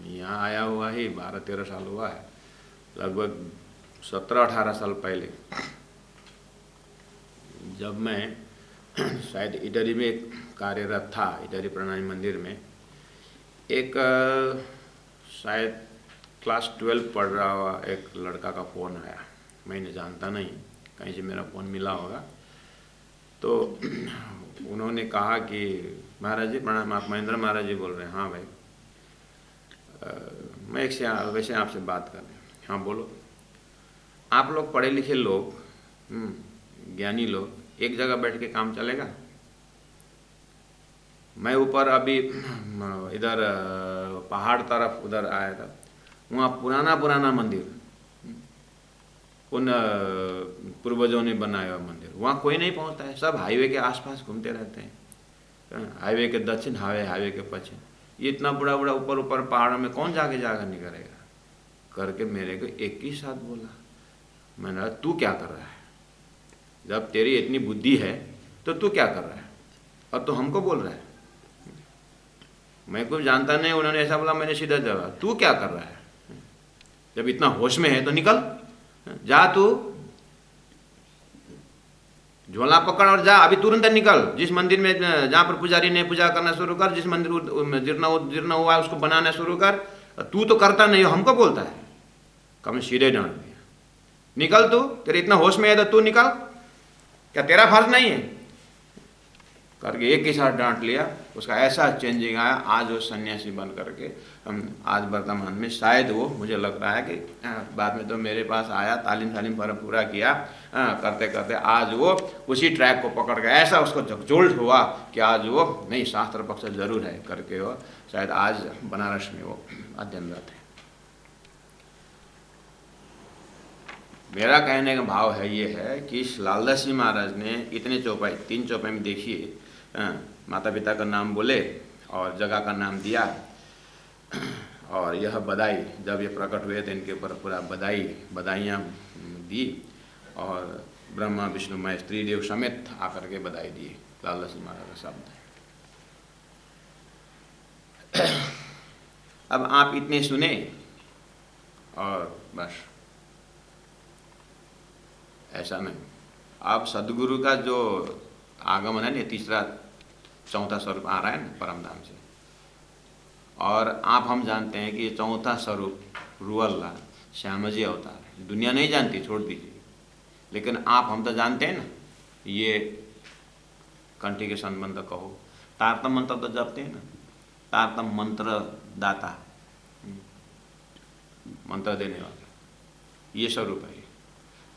यहाँ आया हुआ ही 12-13 साल हुआ है। लगभग 17-18 साल पहले जब मैं शायद इटली में कार्यरत था, इटली प्रणामी मंदिर में, एक शायद क्लास 12 पढ़ रहा हुआ एक लड़का का फ़ोन आया। मैंने जानता नहीं, कहीं से मेरा फ़ोन मिला होगा। तो उन्होंने कहा कि महाराज जी प्रणाम, आप महेंद्र महाराज जी बोल रहे हैं? हाँ भाई, मैं एक से वैसे आपसे बात कर रहे हैं। हाँ बोलो। आप लोग पढ़े लिखे लोग, ज्ञानी लोग, एक जगह बैठ के काम चलेगा? मैं ऊपर अभी इधर पहाड़ तरफ उधर आया था, वहाँ पुराना मंदिर, उन पूर्वजों ने बनाया हुआ मंदिर, वहाँ कोई नहीं पहुँचता है। सब हाईवे के आसपास घूमते रहते हैं, हाईवे के दक्षिण, हाईवे के पश्चिम। ये इतना बड़ा ऊपर पहाड़ों में कौन जाके नहीं करेगा? करके मेरे को एक ही साथ बोला, मैंने कहा तू क्या कर रहा है? जब तेरी इतनी बुद्धि है तो तू क्या कर रहा है और तू हमको बोल रहा है? मैं कुछ जानता नहीं। उन्होंने ऐसा बोला, मैंने सीधा जवाब, तू क्या कर रहा है? जब इतना होश में है तो निकल, जा, तू झोला पकड़ और जा, अभी तुरंत निकल। जिस मंदिर में जहाँ पर पुजारी ने पूजा करना शुरू कर, जिस मंदिर जीर्ण हुआ है उसको बनाना शुरू कर। तू तो करता नहीं हो, हमको बोलता है। कम सीधे डांट दिया, निकल तू, तेरे इतना होश में है तो तू निकल, क्या तेरा फर्ज नहीं है? करके एक ही साथ डांट लिया। उसका ऐसा चेंजिंग आया, आज वो सन्यासी बन करके हम आज वर्तमान में, शायद वो, मुझे लग रहा है कि बाद में तो मेरे पास आया, तालीम पर पूरा किया, करते करते आज वो उसी ट्रैक को पकड़ के ऐसा उसको झकझोल हुआ कि आज वो नहीं, शास्त्र पक्ष जरूर है करके वो शायद आज बनारस में वो अध्ययनरत है। मेरा कहने का भाव है ये है कि लालदास जी महाराज ने इतने चौपाई, 3 चौपाई में देखिए, माता पिता का नाम बोले और जगह का नाम दिया, और यह बधाई, जब ये प्रकट हुए थे इनके ऊपर पूरा बधाइयाँ दी, और ब्रह्मा विष्णु महेश त्रिदेव समेत आकर के बधाई दी। लालदास जी महाराज का शब्द है। अब आप इतने सुने और बस, ऐसा नहीं। अब सदगुरु का जो आगमन है ना, तीसरा चौथा स्वरूप आ रहा है ना परमधाम से, और आप हम जानते हैं कि ये चौथा स्वरूप रुअल्ला श्यामजी अवतार है। दुनिया नहीं जानती, छोड़ दीजिए, लेकिन आप हम तो जानते हैं ना। ये कंठी के संबंध कहो, तारतम मंत्र तो जपते हैं ना, तारतम मंत्र दाता, मंत्र देने वाला, ये स्वरूप है।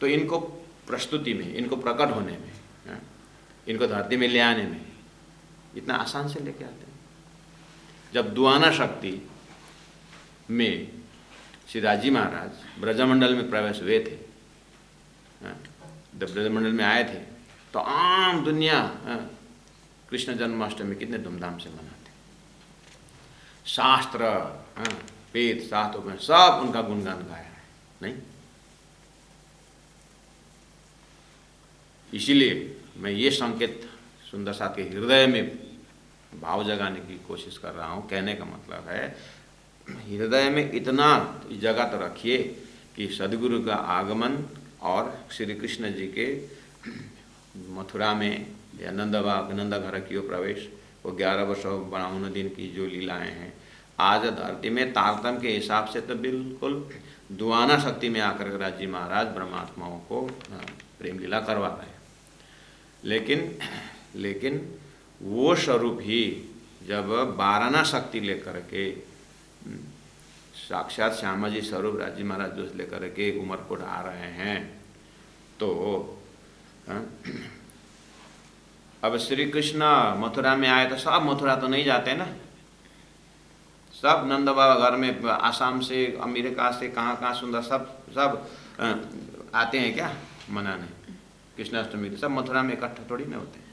तो इनको प्रस्तुति में, इनको प्रकट होने में, इनको धरती में ले आने में इतना आसान से लेके आते हैं। जब दुआना शक्ति में श्री राजी महाराज ब्रजमंडल में प्रवेश हुए थे, जब ब्रजमंडल में आए थे, तो आम दुनिया कृष्ण जन्माष्टमी कितने धूमधाम से मनाते। शास्त्र, वेद शास्त्रों में सब उनका गुणगान गाया है, नहीं? इसीलिए मैं ये संकेत सुंदर साथ के हृदय में भाव जगाने की कोशिश कर रहा हूँ। कहने का मतलब है, हृदय में इतना जगह तो रखिए कि सदगुरु का आगमन और श्री कृष्ण जी के मथुरा में या नंदा घर की ओर प्रवेश, वो 11 वर्ष 52 दिन की जो लीलाएं हैं, आज धरती में तारतम के हिसाब से तो बिल्कुल दुआना शक्ति में आकर राजी महाराज ब्रह्मात्माओं को प्रेम लीला करवा रहे हैं। लेकिन वो स्वरूप ही जब बाराना शक्ति लेकर के साक्षात श्यामा जी स्वरूप राजी महाराज जो लेकर के उमरकोट आ रहे हैं, तो अब श्री कृष्ण मथुरा में आए तो सब मथुरा तो नहीं जाते ना, सब नंद बाबा घर में आसाम से, अमेरिका से, कहाँ सुंदर सब आते हैं क्या मनाने कृष्णाष्टमी। सब मथुरा में इकट्ठा थोड़ी ना होते हैं,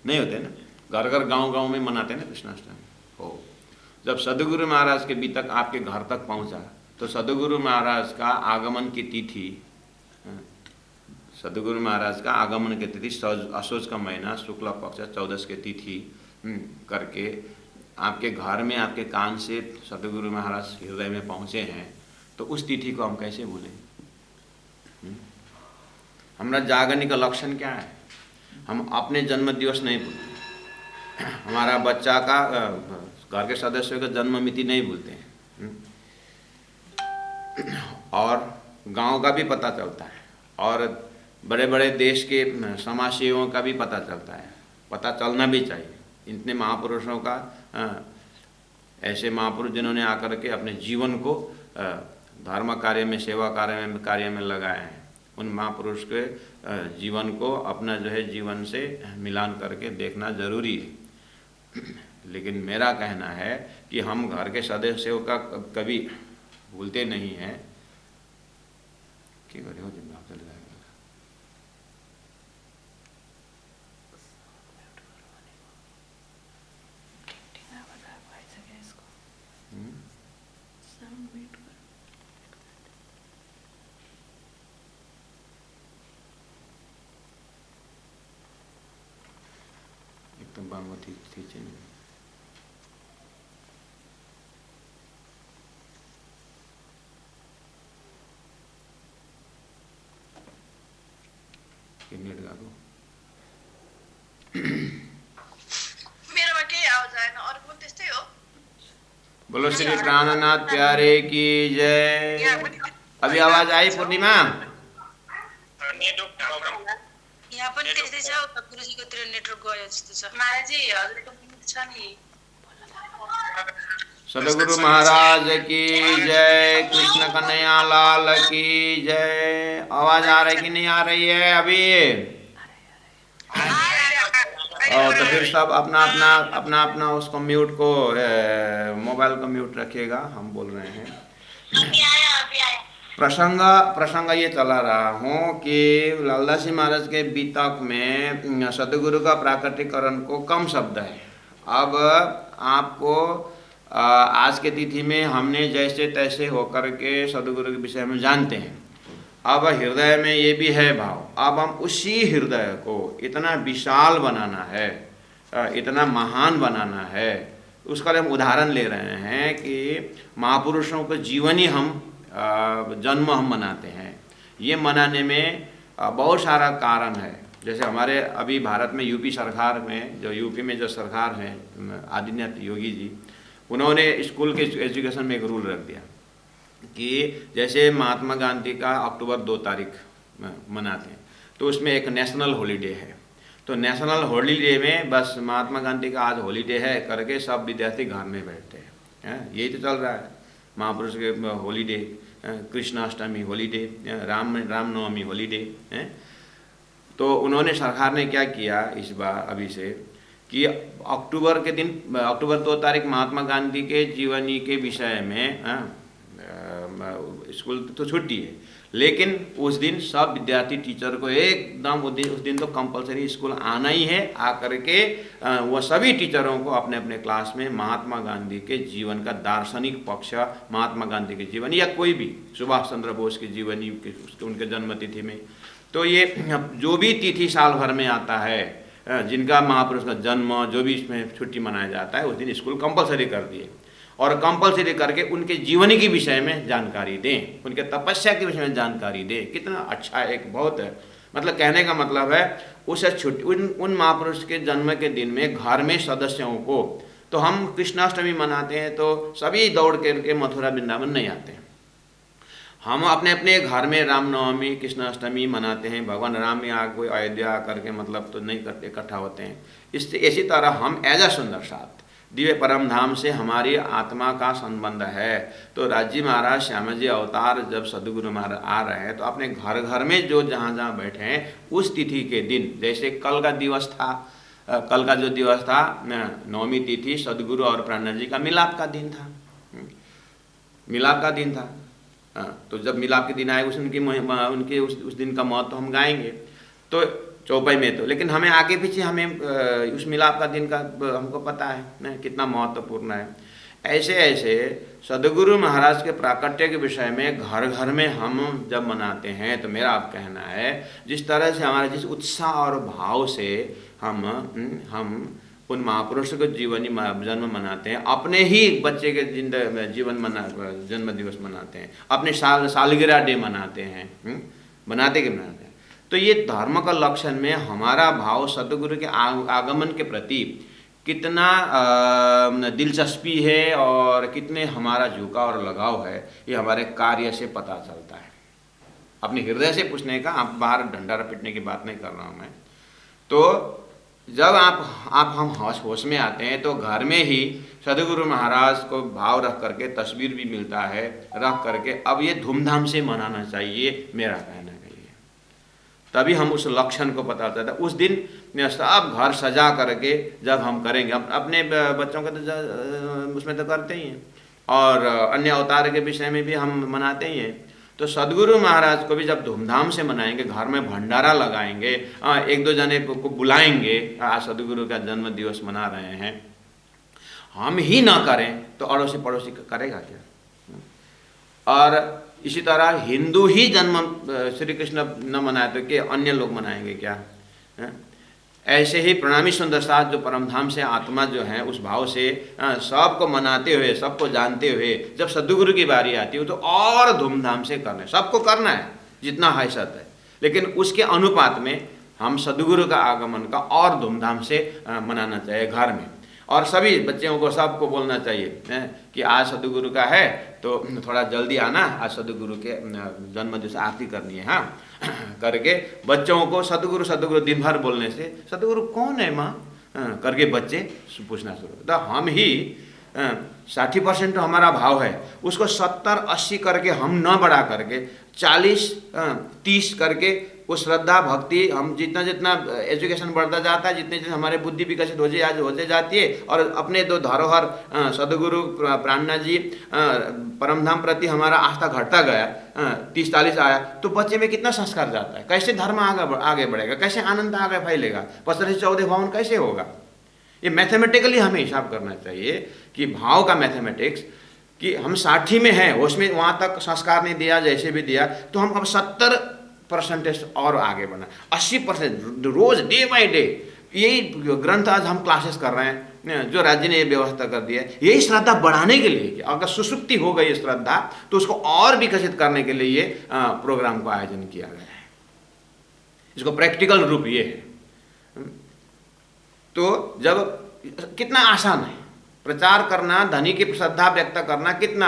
नहीं होते ना, घर गांव में मनाते हैं ना कृष्णाष्टमी। हो, जब सदगुरु महाराज के बीतक आपके घर तक पहुंचा, तो सदगुरु महाराज का आगमन की तिथि, सदगुरु महाराज का आगमन की तिथि असोज का महीना शुक्ल पक्ष 14 की तिथि करके आपके घर में, आपके कान से सदगुरु महाराज हृदय में पहुंचे हैं, तो उस तिथि को हम कैसे भूलें? हमारा जागने का लक्षण क्या है? हम अपने जन्म दिवस नहीं भूलते, हमारा बच्चा का, घर के सदस्यों का जन्म मिति नहीं भूलते हैं, और गांव का भी पता चलता है, और बड़े बड़े देश के समाज सेवकों का भी पता चलता है, पता चलना भी चाहिए। इतने महापुरुषों का, ऐसे महापुरुष जिन्होंने आकर के अपने जीवन को धर्म कार्य में, सेवा कार्य में लगाए हैं, उन महापुरुष के जीवन को अपना जो है जीवन से मिलान करके देखना जरूरी है। लेकिन मेरा कहना है कि हम घर के सदस्यों का कभी भूलते नहीं हैं। क्या हो चल जाएगा? एकदम बागमती थी चाहिए। नेट गा दो। मेरोमा केही आवाज आएन, अरूको पनि त्यस्तै हो? बोलो श्री प्राणनाथ प्यारे की जय। अभी आवाज आई पूर्णिमा? यहाँ पनि त्यस्तै छ, गुरुजीकोतिर नेटवर्क गयो जस्तो छ। महाराजी हजुरको पनि छ नि। सदगुरु महाराज की जय, कृष्ण कन्हैया लाल की जय। आवाज आ रही कि नहीं आ रही है अभी? तो फिर सब अपना अपना उसको म्यूट को, मोबाइल को म्यूट रखिएगा। हम बोल रहे हैं। प्रसंग ये चला रहा हूँ कि लालदासी महाराज के बीतक में सदगुरु का प्राकटीकरण को कम शब्द है। अब आपको आज के तिथि में हमने जैसे तैसे होकर के सदगुरु के विषय में जानते हैं। अब हृदय में ये भी है भाव, अब हम उसी हृदय को इतना विशाल बनाना है, इतना महान बनाना है उसका हम उदाहरण ले रहे हैं कि महापुरुषों का जीवनी हम जन्म हम मनाते हैं। ये मनाने में बहुत सारा कारण है। जैसे हमारे अभी भारत में यूपी सरकार में, जो यूपी में जो सरकार है आदित्यनाथ योगी जी, उन्होंने स्कूल के एजुकेशन में एक रूल रख दिया कि जैसे महात्मा गांधी का अक्टूबर 2 तारीख मनाते हैं तो उसमें एक नेशनल हॉलीडे है, तो नेशनल हॉलीडे में बस महात्मा गांधी का आज हॉलीडे है करके सब विद्यार्थी घर में बैठते हैं। यही तो चल रहा है, महापुरुष के holiday, Krishnashtami holiday, Ramnavami holiday है। तो उन्होंने, सरकार ने क्या किया इस बार अभी से कि अक्टूबर के दिन, अक्टूबर 2 तारीख महात्मा गांधी के जीवनी के विषय में स्कूल तो छुट्टी है, लेकिन उस दिन सब विद्यार्थी टीचर को एकदम उस दिन तो कंपलसरी स्कूल आना ही है। आकर के वह सभी टीचरों को अपने अपने क्लास में महात्मा गांधी के जीवन का दार्शनिक पक्ष, महात्मा गांधी के जीवन या कोई भी सुभाष चंद्र बोस की जीवनी उनके जन्मतिथि में, तो ये जो भी तिथि साल भर में आता है जिनका महापुरुष का जन्म, जो भी इसमें छुट्टी मनाया जाता है, उस दिन स्कूल कंपलसरी कर दिए और कंपलसरी करके उनके जीवनी के विषय में जानकारी दें, उनके तपस्या के विषय में जानकारी दें। कितना अच्छा एक बहुत है, मतलब कहने का मतलब है उस छुट्टी उन महापुरुष के जन्म के दिन में घर में सदस्यों को, तो हम कृष्णाष्टमी मनाते हैं तो सभी दौड़ के मथुरा वृंदावन नहीं आते हैं, हम अपने अपने घर में रामनवमी कृष्णाष्टमी मनाते हैं। भगवान राम यहाँ कोई अयोध्या करके मतलब तो नहीं करते, इकट्ठा होते हैं। इसी तरह हम एज अ सुंदर साथ दिव्य परम धाम से हमारी आत्मा का संबंध है। तो राजी महाराज श्यामाजी अवतार जब सदगुरु महाराज आ रहे हैं तो अपने घर घर में जो जहाँ जहाँ बैठे हैं उस तिथि के दिन, जैसे कल का दिवस था, कल का जो दिवस था नवमी तिथि, सदगुरु और प्राणनाथ जी का मिलाप का दिन था, मिलाप का दिन था। तो जब मिलाप के दिन आए उनके उस दिन का महत्व हम गाएंगे तो चौपाई में तो, लेकिन हमें आगे पीछे हमें उस मिलाप का दिन का हमको पता है ना कितना महत्वपूर्ण है। ऐसे ऐसे सदगुरु महाराज के प्राकट्य के विषय में घर घर में हम जब मनाते हैं तो मेरा आप कहना है जिस तरह से हमारे जिस उत्साह और भाव से हम उन महापुरुषों के जीवनी जन्म मनाते हैं, अपने ही बच्चे के जन्म दिवस मनाते हैं, अपने सालगिरह डे मनाते हैं, बनाते हैं, तो ये धर्म का लक्षण में हमारा भाव सतगुरु के आगमन के प्रति कितना दिलचस्पी है और कितने हमारा झुकाव और लगाव है, ये हमारे कार्य से पता चलता है। अपने हृदय से पूछने का, आप बाहर ढंढारा पीटने की बात नहीं कर रहा हूँ मैं। तो जब हम होश में आते हैं तो घर में ही सदगुरु महाराज को भाव रख करके तस्वीर भी मिलता है, रख करके अब ये धूमधाम से मनाना चाहिए, मेरा कहना है ये। तभी हम उस लक्षण को पता चलता है। उस दिन सब घर सजा करके जब हम करेंगे, अपने बच्चों का तो उसमें तो करते ही हैं और अन्य अवतार के विषय में भी हम मनाते ही हैं। तो सदगुरु महाराज को भी जब धूमधाम से मनाएंगे, घर में भंडारा लगाएंगे, एक दो जने को बुलाएंगे, आज सदगुरु का जन्म दिवस मना रहे हैं, हम ही ना करें तो अड़ोसी पड़ोसी करेगा क्या। और इसी तरह हिंदू ही जन्म श्री कृष्ण न मनाए तो कि अन्य लोग मनाएंगे क्या। ऐसे ही प्रणामी सुंदर साथ जो परमधाम से आत्मा जो है उस भाव से सबको मनाते हुए, सबको जानते हुए जब सदगुरु की बारी आती है तो और धूमधाम से करना है, सबको करना है जितना हैसियत है, लेकिन उसके अनुपात में हम सदगुरु का आगमन का और धूमधाम से मनाना चाहिए घर में। और सभी बच्चों को सबको बोलना चाहिए कि आज सदगुरु का है तो थोड़ा जल्दी आना, आज सदगुरु के जन्म दिवस आरती करनी है, हाँ करके बच्चों को सदगुरु दिन भर बोलने से सदगुरु कौन है माँ करके बच्चे पूछना शुरू। तो हम ही 60% हमारा भाव है, उसको 70-80 करके हम न बढ़ा करके 40-30 करके वो श्रद्धा भक्ति, हम जितना जितना एजुकेशन बढ़ता जाता है, जितने जितने हमारे बुद्धि विकसित होते जाती है और अपने दो धरोहर सदगुरु प्राणनाथ जी परमधाम प्रति हमारा आस्था घटता गया, 30-40 आया तो बच्चे में कितना संस्कार जाता है, कैसे धर्म आगे बढ़ेगा, कैसे आनंद आगे फैलेगा, 15 से 14 भावन कैसे होगा। ये मैथमेटिकली हमें हिसाब करना चाहिए कि भाव का मैथमेटिक्स कि हम 60 में हैं, उसमें वहाँ तक संस्कार नहीं दिया, जैसे भी दिया तो हम अब 70% और आगे बढ़ना, 80% रोज डे बाय डे यही ग्रंथ आज हम क्लासेस कर रहे हैं, जो राज्य ने ये व्यवस्था कर दी है, यही श्रद्धा बढ़ाने के लिए। अगर सुसुप्ति हो गई श्रद्धा तो उसको और विकसित करने के लिए ये प्रोग्राम का आयोजन किया गया है। इसको प्रैक्टिकल रूप ये है। तो जब कितना आसान है प्रचार करना, धनी की श्रद्धा व्यक्त करना, कितना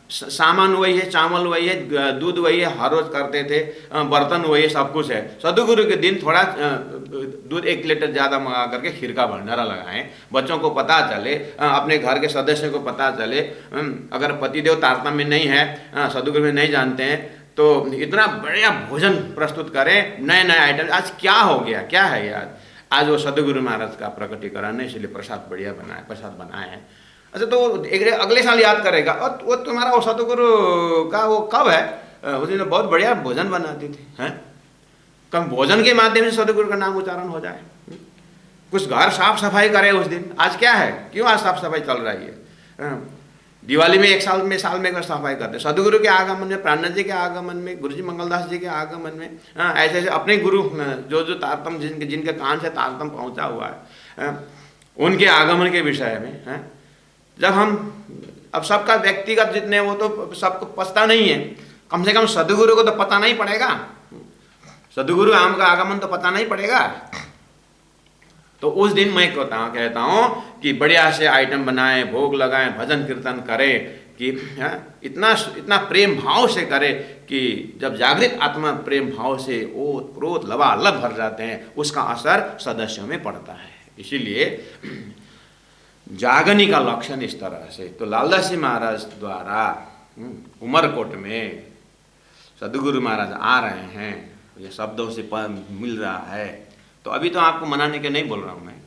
सामान वही है, चावल वही है, दूध वही है, हर रोज करते थे, बर्तन वही है, सब कुछ है। सदगुरु के दिन थोड़ा दूध 1 लीटर ज़्यादा मंगा करके खीर का भंडारा लगाएं, बच्चों को पता चले, अपने घर के सदस्य को पता चले। अगर पतिदेव तारतम्य में नहीं है, सदगुरु में नहीं जानते हैं, तो इतना बढ़िया भोजन प्रस्तुत करें, नए नए आइटम। आज क्या हो गया, क्या है यार, आज वो सदगुरु महाराज का प्रकटीकरण है, इसलिए प्रसाद बढ़िया बनाए, प्रसाद बनाए हैं। अच्छा, तो अगले साल याद करेगा, और वो तुम्हारा वो सदगुरु का वो कब है, उस दिन बहुत बढ़िया भोजन बनाती थी, हैं? कम भोजन के माध्यम से सदगुरु का नाम उच्चारण हो जाए। कुछ घर साफ सफाई करे उस दिन। आज क्या है, क्यों आज साफ सफाई चल रही है? दिवाली में साल में एक बार सफाई करते। सदगुरु के आगमन में, प्राणनाथ जी के आगमन में, गुरु जी मंगलदास जी के आगमन में, ऐसे ऐसे अपने गुरु जो तारतम जिनके कान से तारतम पहुंचा हुआ है, उनके आगमन के विषय में जब हम, अब सबका व्यक्तिगत जितने वो तो सबको पता नहीं है, कम से कम सदगुरु को तो पता नहीं पड़ेगा, सदगुरु आम का आगमन तो पता नहीं पड़ेगा। तो उस दिन मैं कहता हूँ कि बढ़िया से आइटम बनाएं, भोग लगाएं, भजन कीर्तन करें, कि इतना प्रेम भाव से करें कि जब जागृत आत्मा प्रेम भाव से ओत प्रोत लबालब भर जाते हैं, उसका असर सदस्यों में पड़ता है। इसीलिए जागनी का लक्षण इस तरह से। तो लालदास जी महाराज द्वारा उमरकोट में सदगुरु महाराज आ रहे हैं, ये शब्दों से मिल रहा है। तो अभी तो आपको मनाने के नहीं बोल रहा हूँ मैं,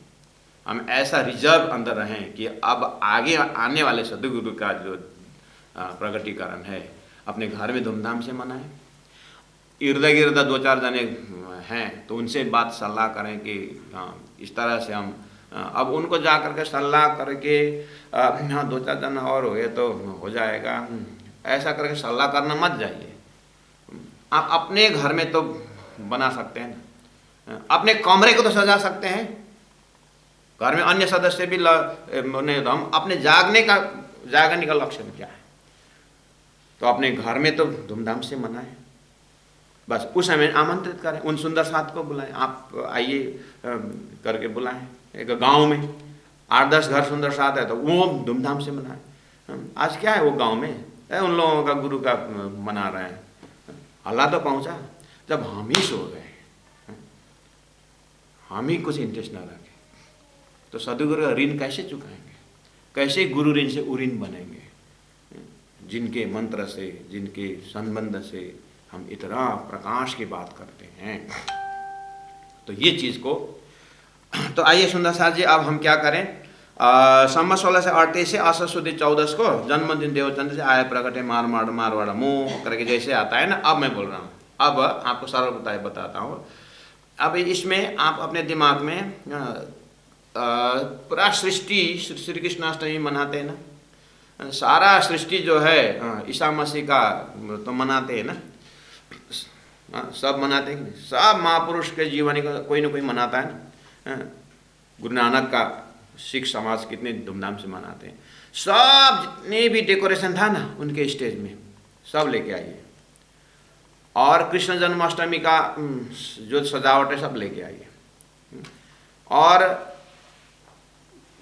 हम ऐसा रिजर्व अंदर रहें कि अब आगे आने वाले सदगुरु का जो प्रकटीकरण है अपने घर में धूमधाम से मनाएं। इर्द गिर्द 2-4 जने हैं तो उनसे बात सलाह करें कि इस तरह से हम, अब उनको जा करके सलाह करके हाँ 2-4 जन और हो गए तो हो जाएगा, ऐसा करके सलाह करना मत जाइए। आप अपने घर में तो बना सकते हैं ना, अपने कमरे को तो सजा सकते हैं, घर में अन्य सदस्य भी हम अपने जागने का लक्षण क्या है, तो अपने घर में तो धूमधाम से मनाएं। बस उस समय आमंत्रित करें, उन सुंदर साथ को बुलाएं, आप आइए करके बुलाएं। एक गांव में 8-10 घर सुंदर साथ है तो वो धूमधाम से मनाएं। आज क्या है, वो गांव में उन लोगों का गुरु का मना रहे हैं, अल्लाह तो पहुंचा जब हम ही सो गए, हम ही कुछ इंटरेस्ट ना रखें तो सदगुरु का ऋण कैसे चुकाएंगे, कैसे गुरु ऋण से उऋण बनेंगे, जिनके मंत्र से, जिनके संबंध से हम इतना प्रकाश की बात करते हैं। तो ये चीज को, तो आइए सुंदर साथ जी, अब हम क्या करें, सम्मत 1638 से आषाढ़ शुद्ध 14 को जन्मदिन देवचंद्र से आए प्रकटे मारवाड़ा मुँह करके जैसे आता है ना, अब मैं बोल रहा हूँ, अब आपको सरल बताता हूँ। अब इसमें आप अपने दिमाग में पूरा सृष्टि, श्री कृष्णाष्टमी मनाते हैं ना, सारा सृष्टि जो है ईसा मसीह का तो मनाते हैं ना, सब मनाते हैं, सब महापुरुष के जीवन का कोई ना कोई मनाता है ना। गुरु नानक का सिख समाज कितने धूमधाम से मनाते हैं, सब जितने भी डेकोरेशन था ना उनके स्टेज में सब लेके आइए, और कृष्ण जन्माष्टमी का जो सजावट है सब लेके आइए, और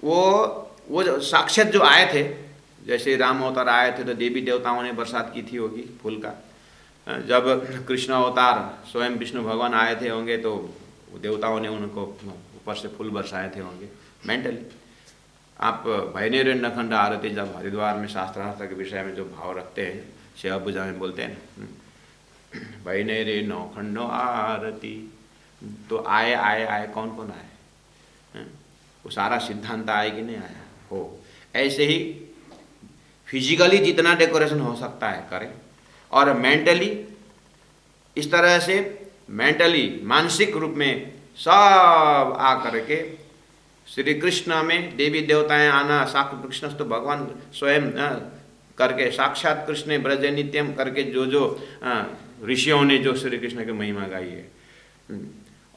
वो जो साक्षात जो आए थे, जैसे राम अवतार आए थे तो देवी देवताओं ने बरसात की थी होगी फूल का, जब कृष्ण अवतार स्वयं विष्णु भगवान आए थे होंगे तो देवताओं ने उनको ऊपर से फूल बरसाए थे होंगे। मेंटली आप भैनेर नखंड आरती जब हरिद्वार में शास्त्रार्थ के विषय में जो भाव रखते हैं, सेवा पूजा में बोलते हैं ना, भैनेर नौखंड आरती, तो आए कौन कौन आए, वो सारा सिद्धांत आए कि नहीं आया हो। ऐसे ही फिजिकली जितना डेकोरेशन हो सकता है करें, और मेंटली इस तरह से मेंटली मानसिक रूप में सब आ करके श्री कृष्ण में देवी देवताएं आना, साक्षात कृष्ण तो भगवान स्वयं करके साक्षात कृष्ण ब्रज नित्यम करके जो ऋषियों ने जो श्री कृष्ण की महिमा गाई है,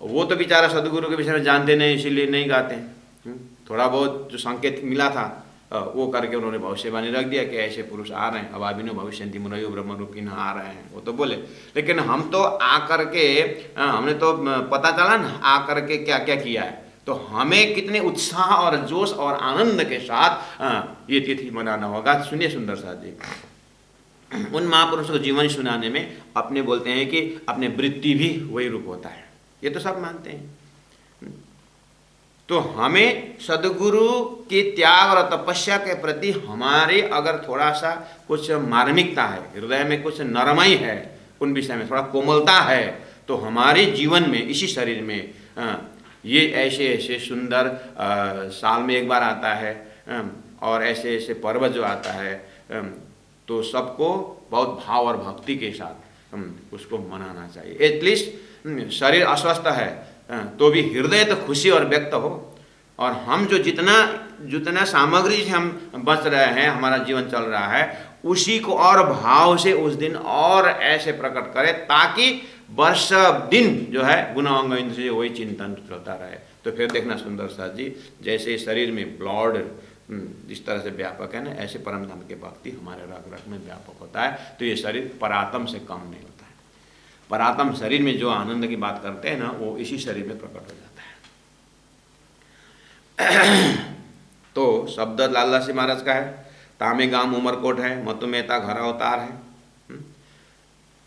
वो तो बेचारा सदगुरु के विषय में जानते नहीं, इसीलिए नहीं गाते हैं। थोड़ा बहुत जो संकेत मिला था वो करके उन्होंने भविष्यवाणी रख दिया कि ऐसे पुरुष आ रहे हैं, अभाविनो भविष्यन्ति मुनयो ब्रह्म रूपिण आ रहे हैं, वो तो बोले। लेकिन हम तो आकर के हमने तो पता चला ना आकर के क्या क्या किया है, तो हमें कितने उत्साह और जोश और आनंद के साथ ये तिथि मनाना होगा। सुनिए सुंदर साथ जी, उन महापुरुषों को जीवन सुनाने में अपने बोलते हैं कि अपने वृत्ति भी वही रूप होता है, ये तो सब मानते हैं। तो हमें सदगुरु के त्याग और तपस्या के प्रति हमारे अगर थोड़ा सा कुछ मार्मिकता है, हृदय में कुछ नरमाई है, उन विषय में थोड़ा कोमलता है, तो हमारे जीवन में इसी शरीर में ये ऐसे ऐसे सुंदर साल में एक बार आता है और ऐसे ऐसे पर्व जो आता है, तो सबको बहुत भाव और भक्ति के साथ उसको मनाना चाहिए। एटलीस्ट शरीर अस्वस्थ है तो भी हृदय तो खुशी और व्यक्त हो, और हम जो जितना सामग्री से हम बच रहे हैं, हमारा जीवन चल रहा है, उसी को और भाव से उस दिन और ऐसे प्रकट करें ताकि वर्ष दिन जो है गुणांग इंद्र से वही चिंतन चलता रहे। तो फिर देखना सुंदर साथ जी, जैसे शरीर में ब्लड जिस तरह से व्यापक है ना, ऐसे परम धाम के भक्ति हमारे रग रग में व्यापक होता है। तो ये शरीर परात्म से कम नहीं होता है। परात्म शरीर में जो आनंद की बात करते हैं ना, वो इसी शरीर में प्रकट हो जाता है। तो शब्द लालदासी महाराज का है, तामे गाम उमरकोट है, मतु मेहता घर अवतार है।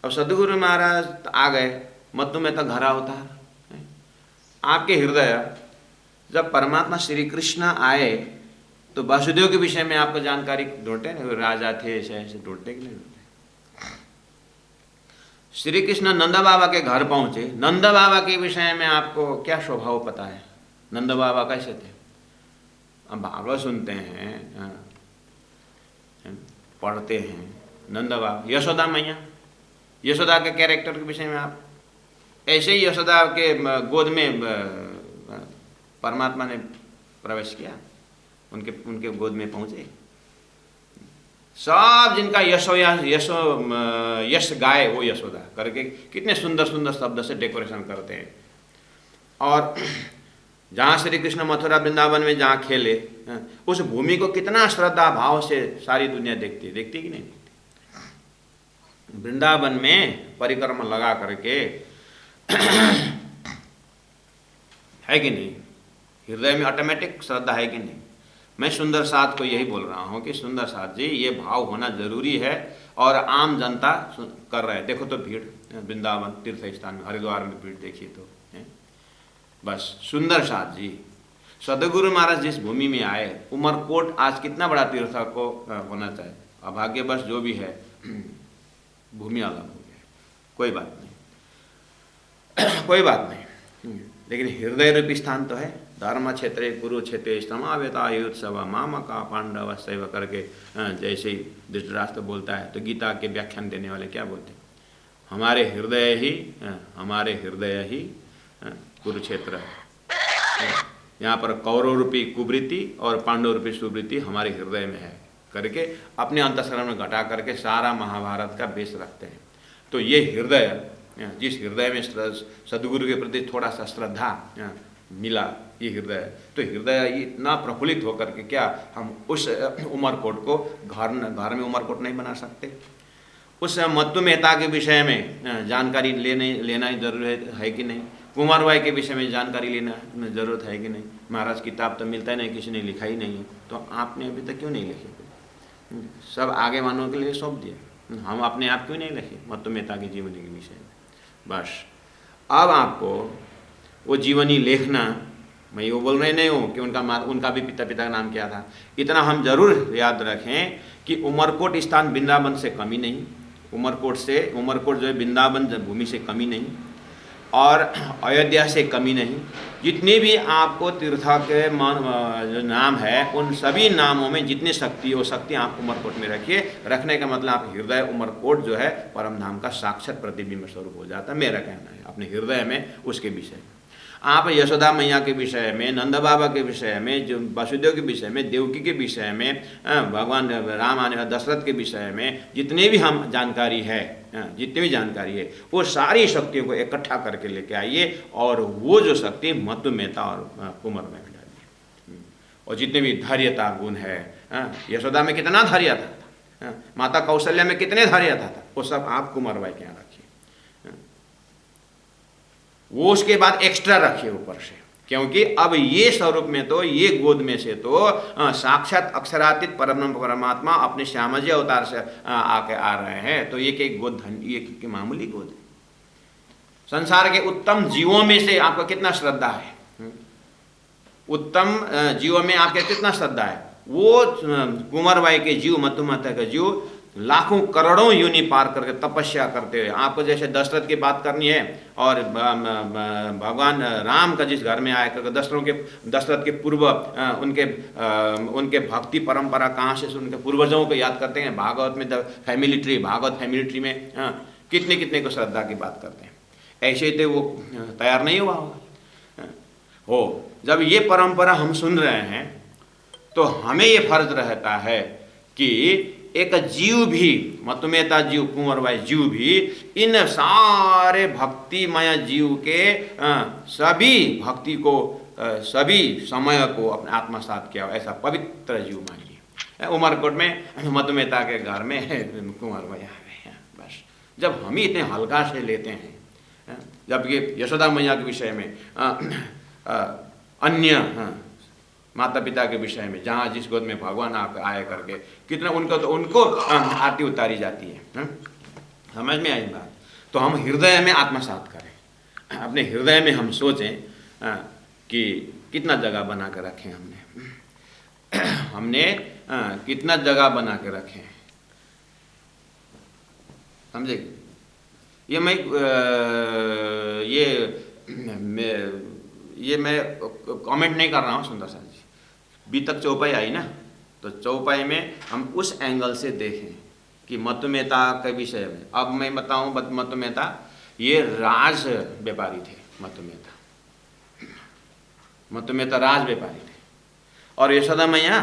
अब सदगुरु महाराज आ गए, मतु मेहता घर अवतार। आपके हृदय जब परमात्मा श्री कृष्ण आए तो वासुदेव के विषय में आपको जानकारी ढूंढते ना, राजा थे ऐसे ऐसे ढूंढते कि नहीं ढूंढते। श्री कृष्ण नंद बाबा के घर पहुंचे, नंद बाबा के विषय में आपको क्या स्वभाव पता है? नंद बाबा कैसे थे? अब भागवत सुनते हैं, पढ़ते हैं, नंद बाबा, यशोदा मैया, यशोदा के कैरेक्टर के विषय में आप ऐसे ही यशोदा के गोद में परमात्मा ने प्रवेश किया, उनके गोद में पहुंचे। सब जिनका यश गाए वो यशोदा करके कितने सुंदर सुंदर शब्द से डेकोरेशन करते हैं। और जहाँ श्री कृष्ण मथुरा वृंदावन में जहाँ खेले, उस भूमि को कितना श्रद्धा भाव से सारी दुनिया देखती कि नहीं देखती। वृंदावन में परिक्रमा लगा करके है कि नहीं, हृदय में ऑटोमेटिक श्रद्धा है कि नहीं। मैं सुंदर साथ को यही बोल रहा हूँ कि सुंदर साथ जी, ये भाव होना जरूरी है। और आम जनता कर रहे हैं, देखो तो भीड़ वृंदावन तीर्थ स्थान में, हरिद्वार में भीड़ देखिए तो बस। सुंदर साथ जी, सदगुरु महाराज जिस भूमि में आए, उमरकोट आज कितना बड़ा तीर्थ को होना चाहिए, अभाग्यवश जो भी है भूमि अलग हो गया, कोई बात नहीं, कोई बात नहीं, लेकिन हृदय रूपी स्थान तो है। धर्म क्षेत्रे कुरुक्षेत्रे समावेता युत्सव मामका पांडव शैव करके जैसे ही धृतराष्ट्र बोलता है तो गीता के व्याख्यान देने वाले क्या बोलते हैं, हमारे हृदय ही कुरुक्षेत्र है। यहाँ पर कौरव रूपी कुवृत्ति और पांडव रूपी सुवृत्ति हमारे हृदय में है करके अपने अंतःकरण में घटा करके सारा महाभारत का बेस रखते हैं। तो ये हृदय, जिस हृदय में सदगुरु के प्रति थोड़ा सा श्रद्धा मिला, ये हृदय, तो हृदय इतना प्रफुल्लित होकर के क्या हम उस उमरकोट को घर में उमरकोट नहीं बना सकते? उस मत्तु मेहता के विषय में जानकारी लेना ही जरूरत है कि नहीं? कुमार भाई के विषय में जानकारी लेना जरूरत है कि नहीं? महाराज किताब तो मिलता ही नहीं, किसी ने लिखा ही नहीं है, तो आपने अभी तक क्यों नहीं लिखे? सब आगे वालों के लिए सौंप दिया, हम अपने आप क्यों नहीं लिखे मत्तु मेहता की जीवनी के विषय में? बस अब आपको वो जीवनी लेखना, मैं ये बोल रहे नहीं हूँ कि उनका भी पिता का नाम क्या था, इतना हम जरूर याद रखें कि उमरकोट स्थान वृंदावन से कमी नहीं, उमरकोट जो है वृंदावन भूमि से कमी नहीं, और अयोध्या से कमी नहीं। जितने भी आपको तीर्थ के जो नाम है, उन सभी नामों में जितनी शक्ति हो शक्ति आप उमरकोट में रखिए। रखने का मतलब आप हृदय उमरकोट जो है परम धाम का साक्षात प्रतिबिंब स्वरूप हो जाता है, मेरा कहना है, अपने हृदय में उसके विषय। आप यशोदा मैया के विषय में, नंद बाबा के विषय में, जो वसुदेव के विषय में, देवकी के विषय में, भगवान राम आने दशरथ के विषय में जितने भी हम जानकारी है, जितनी भी जानकारी है, वो सारी शक्तियों को इकट्ठा करके लेके आइए और वो जो शक्ति मधुमेता और कुंवर में डालिए। और जितने भी धैर्यता गुण है, यशोदा में कितना धैर्य था, माता कौशल्या में कितने धैर्य था, वो सब आप कुंवर बाई के यहाँ रखिए। वो उसके बाद एक्स्ट्रा रखिए ऊपर से, क्योंकि अब ये स्वरूप में तो, ये गोद में से तो साक्षात अक्षरातीत परम परमात्मा अपने श्यामजी अवतार से आके आ रहे हैं। तो ये गोद ये मामूली गोद है। संसार के उत्तम जीवों में से आपका कितना श्रद्धा है, उत्तम जीवों में आपके कितना श्रद्धा है। वो कुंवर बाई के जीव, मधुमाता के जीव लाखों करोड़ों योनि पार करके तपस्या करते हुए, आपको जैसे दशरथ की बात करनी है और भगवान राम का जिस घर में आया करके दशरथ के पूर्व उनके भक्ति परंपरा कहाँ से उनके पूर्वजों को याद करते हैं। भागवत में family tree, Bhagwat family tree में कितने कितने को श्रद्धा की बात करते हैं। ऐसे ही तो वो तैयार नहीं हुआ होगा। हो जब ये परंपरा हम सुन रहे हैं तो हमें ये फर्ज रहता है कि एक जीव भी, मधुमेता जीव, कुंवर बाई जीव भी इन सारे भक्तिमय जीव के सभी भक्ति को, सभी समय को अपने आत्मसात किया, ऐसा पवित्र जीव मानिए। उमरकोट में मधुमेता के घर में कुंवर बाई आ गए हैं। बस जब हम ही इतने हल्का से लेते हैं, जब ये यशोदा मैया के विषय में अन्य माता पिता के विषय में, जहाँ जिस गोद में भगवान आए करके कितना उनको आरती उतारी जाती है। समझ में आई बात? तो हम हृदय में आत्मसात करें, अपने हृदय में हम सोचें कि कितना जगह बना के रखें हमने कितना जगह बना के रखे। समझे? ये मैं कमेंट नहीं कर रहा हूँ सुंदर सा जी। बी तक चौपाई आई ना, तो चौपाई में हम उस एंगल से देखें कि मधुमेता के विषय में। अब मैं बताऊं, मधुमेता ये राज व्यापारी थे। मधुमेता राज व्यापारी थे। और यशोदा मैया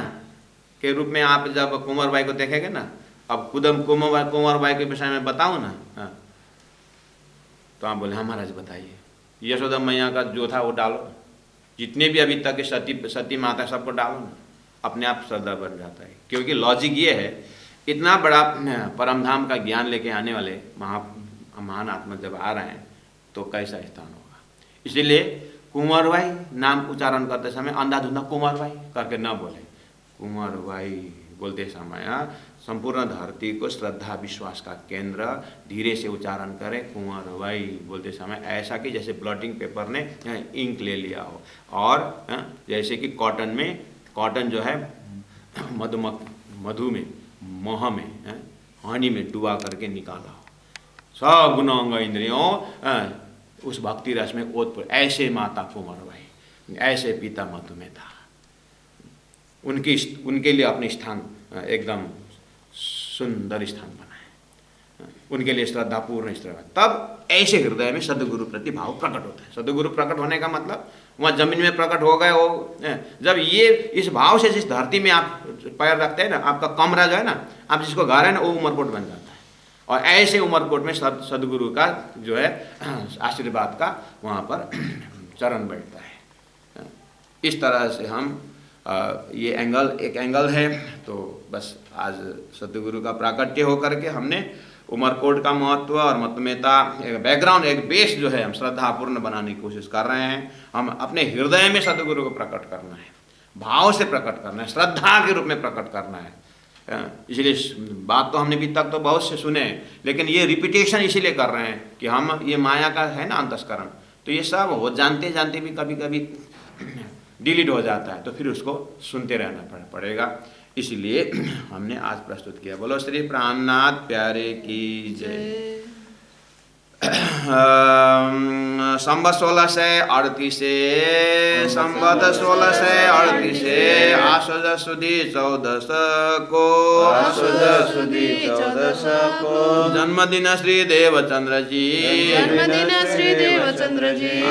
के रूप में आप जब कुंवर बाई को देखेंगे ना, अब खुद हम कुंवर बाई के विषय में बताऊं ना, तो आप बोले हाँ महाराज बताइए। यशोदा मैया का जो था वो डालो, जितने भी अभी तक सती माता सबको डालो ना, अपने आप श्रद्धा बन जाता है। क्योंकि लॉजिक ये है, इतना बड़ा परमधाम का ज्ञान लेके आने वाले महान आत्मा जब आ रहे हैं तो कैसा स्थान होगा। इसीलिए कुंवर बाई नाम उच्चारण करते समय अंधाधुंधा कुंवर बाई करके न बोले, कुंवर बाई बोलते समय संपूर्ण धरती को श्रद्धा विश्वास का केंद्र धीरे से उच्चारण करें। कुंवर बाई बोलते समय ऐसा कि जैसे ब्लॉटिंग पेपर ने इंक ले लिया हो, और जैसे कि कॉटन जो है मधु में, मोह में, हानि में डुबा करके निकाला हो, सब गुणांग इंद्रियों उस भक्ति रस में ओतप्रोत। ऐसे माता कुंवर बाई, ऐसे पिता मधुमेता, उनके लिए अपने स्थान एकदम सुंदर स्थान बनाए, उनके लिए श्रद्धापूर्ण स्तर। तब ऐसे हृदय में सदगुरु प्रति भाव प्रकट होता है। सदगुरु प्रकट होने का मतलब वहाँ जमीन में प्रकट हो गए हो। जब ये इस भाव से जिस धरती में आप पैर रखते हैं ना, आपका कमरा जो है ना, आप जिसको घर है ना, वो उमरकोट बन जाता है। और ऐसे उमरकोट में सदगुरु का जो है आशीर्वाद का वहाँ पर चरण बैठता है। इस तरह से हम ये एक एंगल है। तो बस आज सदगुरु का प्राकट्य होकर के हमने उमरकोट का महत्व और मधुमेता एक बैकग्राउंड, एक बेस जो है हम श्रद्धापूर्ण बनाने की कोशिश कर रहे हैं। हम अपने हृदय में सदगुरु को प्रकट करना है, भाव से प्रकट करना है, श्रद्धा के रूप में प्रकट करना है। इसलिए बात तो हमने अभी तक तो बहुत से सुने, लेकिन ये रिपीटेशन इसीलिए कर रहे हैं कि हम ये माया का है ना अंतस्करण, तो ये सब हो जानते जानते भी कभी कभी डिलीट हो जाता है, तो फिर उसको सुनते रहना पड़ेगा। इसलिए हमने आज प्रस्तुत किया। बोलो श्री प्राणनाथ प्यारे की जय। संवत 1638 संवत 1638 आश्वज सुदी 14 को जन्मदिन श्री देवचंद्र जी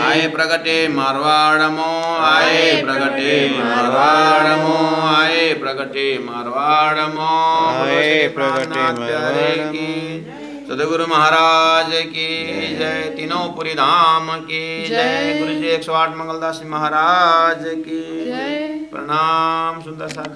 आए प्रगटे मारवाड़ मो आए प्रगटे मारवाड़ मो आए प्रगटे मारवाड़ मो की सदगुरु महाराज की जय। तीनों पुरी धाम की जय। गुरु जी 108 मंगलदास महाराज की प्रणाम। सुंदर सा